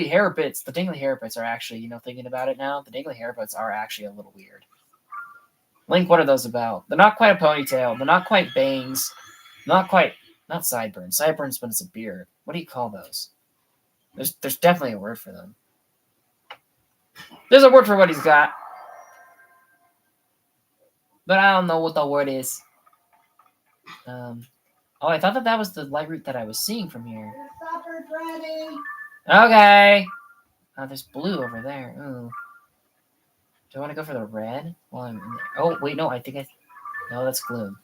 hair bits. The dangly hair bits are actually, thinking about it now, the dangly hair bits are actually a little weird. Link, what are those about? They're not quite a ponytail. They're not quite bangs. Not sideburns. Sideburns, but it's a beard. What do you call those? There's definitely a word for them. There's a word for what he's got. But I don't know what the word is. Oh, I thought that was the light route that I was seeing from here. Your supper's ready. Okay. Oh, there's blue over there. Ooh. Do I want to go for the red? Well, I'm in there. Oh, wait, no, no, that's gloom.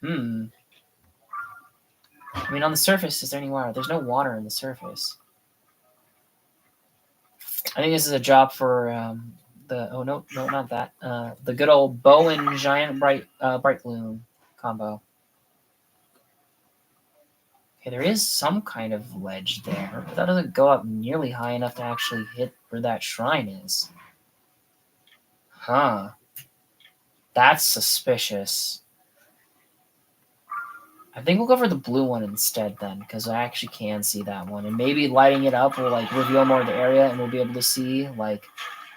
I mean, on the surface, is there any water? There's no water in the surface. I think this is a job for no, not that. The good old bow and giant bright gloom combo. Okay, there is some kind of ledge there, but that doesn't go up nearly high enough to actually hit where that shrine is. Huh. That's suspicious. I think we'll go for the blue one instead then, because I actually can see that one. And maybe lighting it up will like reveal more of the area and we'll be able to see like,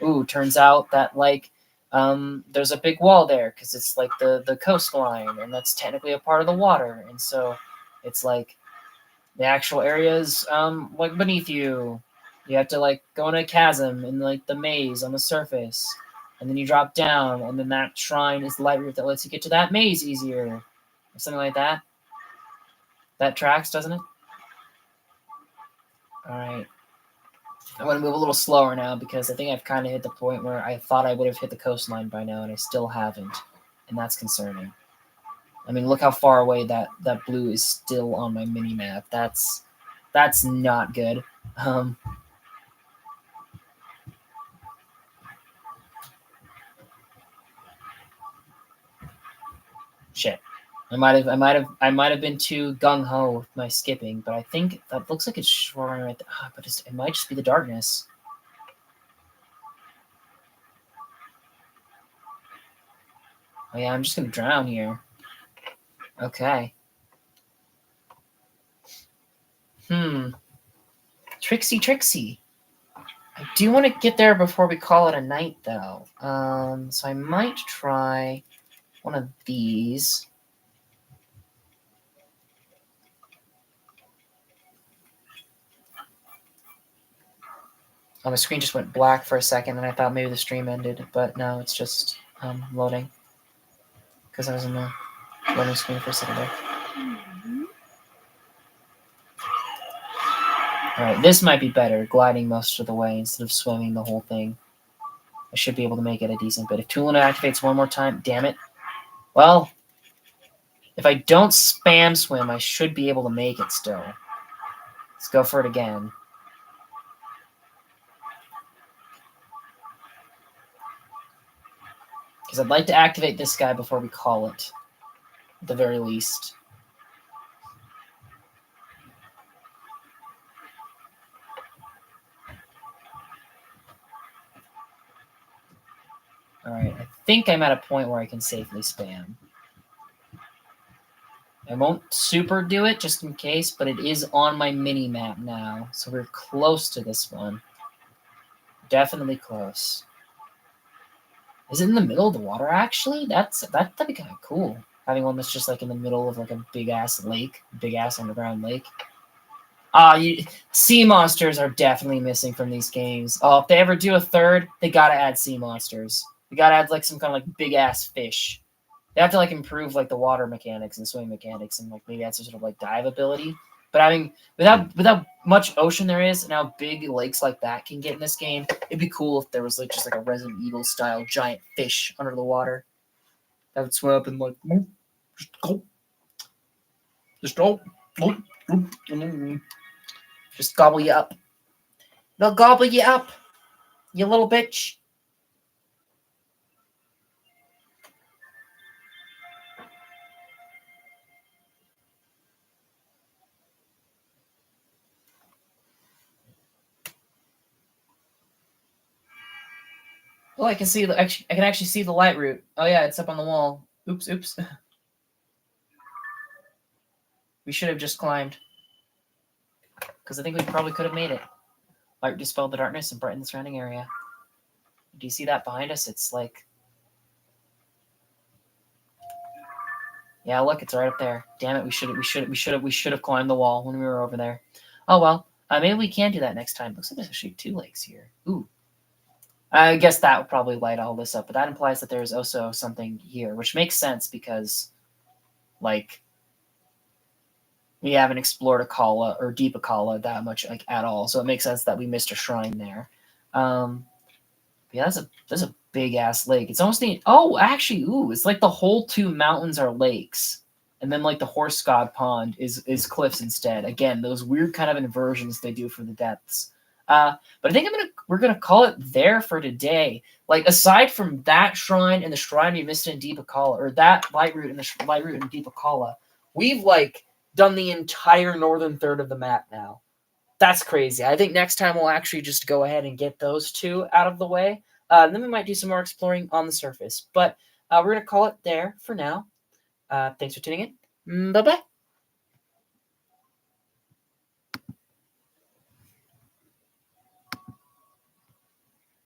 ooh, turns out that like there's a big wall there because it's like the coastline and that's technically a part of the water. And so it's like the actual areas like beneath you. You have to like go in a chasm in like the maze on the surface. And then you drop down and then that shrine is the light route that lets you get to that maze easier. Or something like that. That tracks, doesn't it? Alright. I want to move a little slower now because I think I've kind of hit the point where I thought I would have hit the coastline by now and I still haven't. And that's concerning. I mean, look how far away that blue is still on my mini-map. That's not good. Shit. I might have been too gung ho with my skipping, but I think that looks like it's shoreline right there. But it might just be the darkness. Oh yeah, I'm just gonna drown here. Okay. Trixie. I do want to get there before we call it a night, though. So I might try one of these. Oh, my screen just went black for a second, and I thought maybe the stream ended, but no, it's just loading. Because I was in the loading screen for a second there. Alright, this might be better, gliding most of the way instead of swimming the whole thing. I should be able to make it a decent bit. If Tulin activates one more time, damn it. Well, if I don't spam swim, I should be able to make it still. Let's go for it again. Because I'd like to activate this guy before we call it, at the very least. Alright, I think I'm at a point where I can safely spam. I won't super do it just in case, but it is on my mini-map now, so we're close to this one. Definitely close. Is it in the middle of the water, actually? That'd be kind of cool. Having one that's just like in the middle of like a big-ass lake, big-ass underground lake. Sea monsters are definitely missing from these games. Oh, if they ever do a third, they gotta add sea monsters. They gotta add like some kind of like big-ass fish. They have to like improve like the water mechanics and swimming mechanics and like maybe add some sort of like dive ability. But having without much ocean there is and how big lakes like that can get in this game, it'd be cool if there was like just like a Resident Evil style giant fish under the water that would swim up and like just gobble you up. They'll gobble you up, you little bitch. Oh, I can see I can actually see the light route. Oh yeah, it's up on the wall. Oops. We should have just climbed. Because I think we probably could have made it. Light dispelled the darkness and brightened the surrounding area. Do you see that behind us? It's like... Yeah, look, it's right up there. Damn it, we should have climbed the wall when we were over there. Oh well, maybe we can do that next time. Looks like there's actually 2 lakes here. Ooh. I guess that would probably light all this up, but that implies that there's also something here, which makes sense because, like, we haven't explored Akala or Deep Akala that much, like, at all. So it makes sense that we missed a shrine there. Yeah, that's a big ass lake. It's almost actually, it's like the whole 2 mountains are lakes, and then like the horse god pond is cliffs instead. Again, those weird kind of inversions they do for the depths. But I think we're gonna call it there for today. Like, aside from that shrine and the shrine we missed in Deep Akala, or that light route and the light route in Deep Akala, we've like done the entire northern third of the map now. That's crazy. I think next time we'll actually just go ahead and get those 2 out of the way. Then we might do some more exploring on the surface. But we're going to call it there for now. Thanks for tuning in. Bye-bye.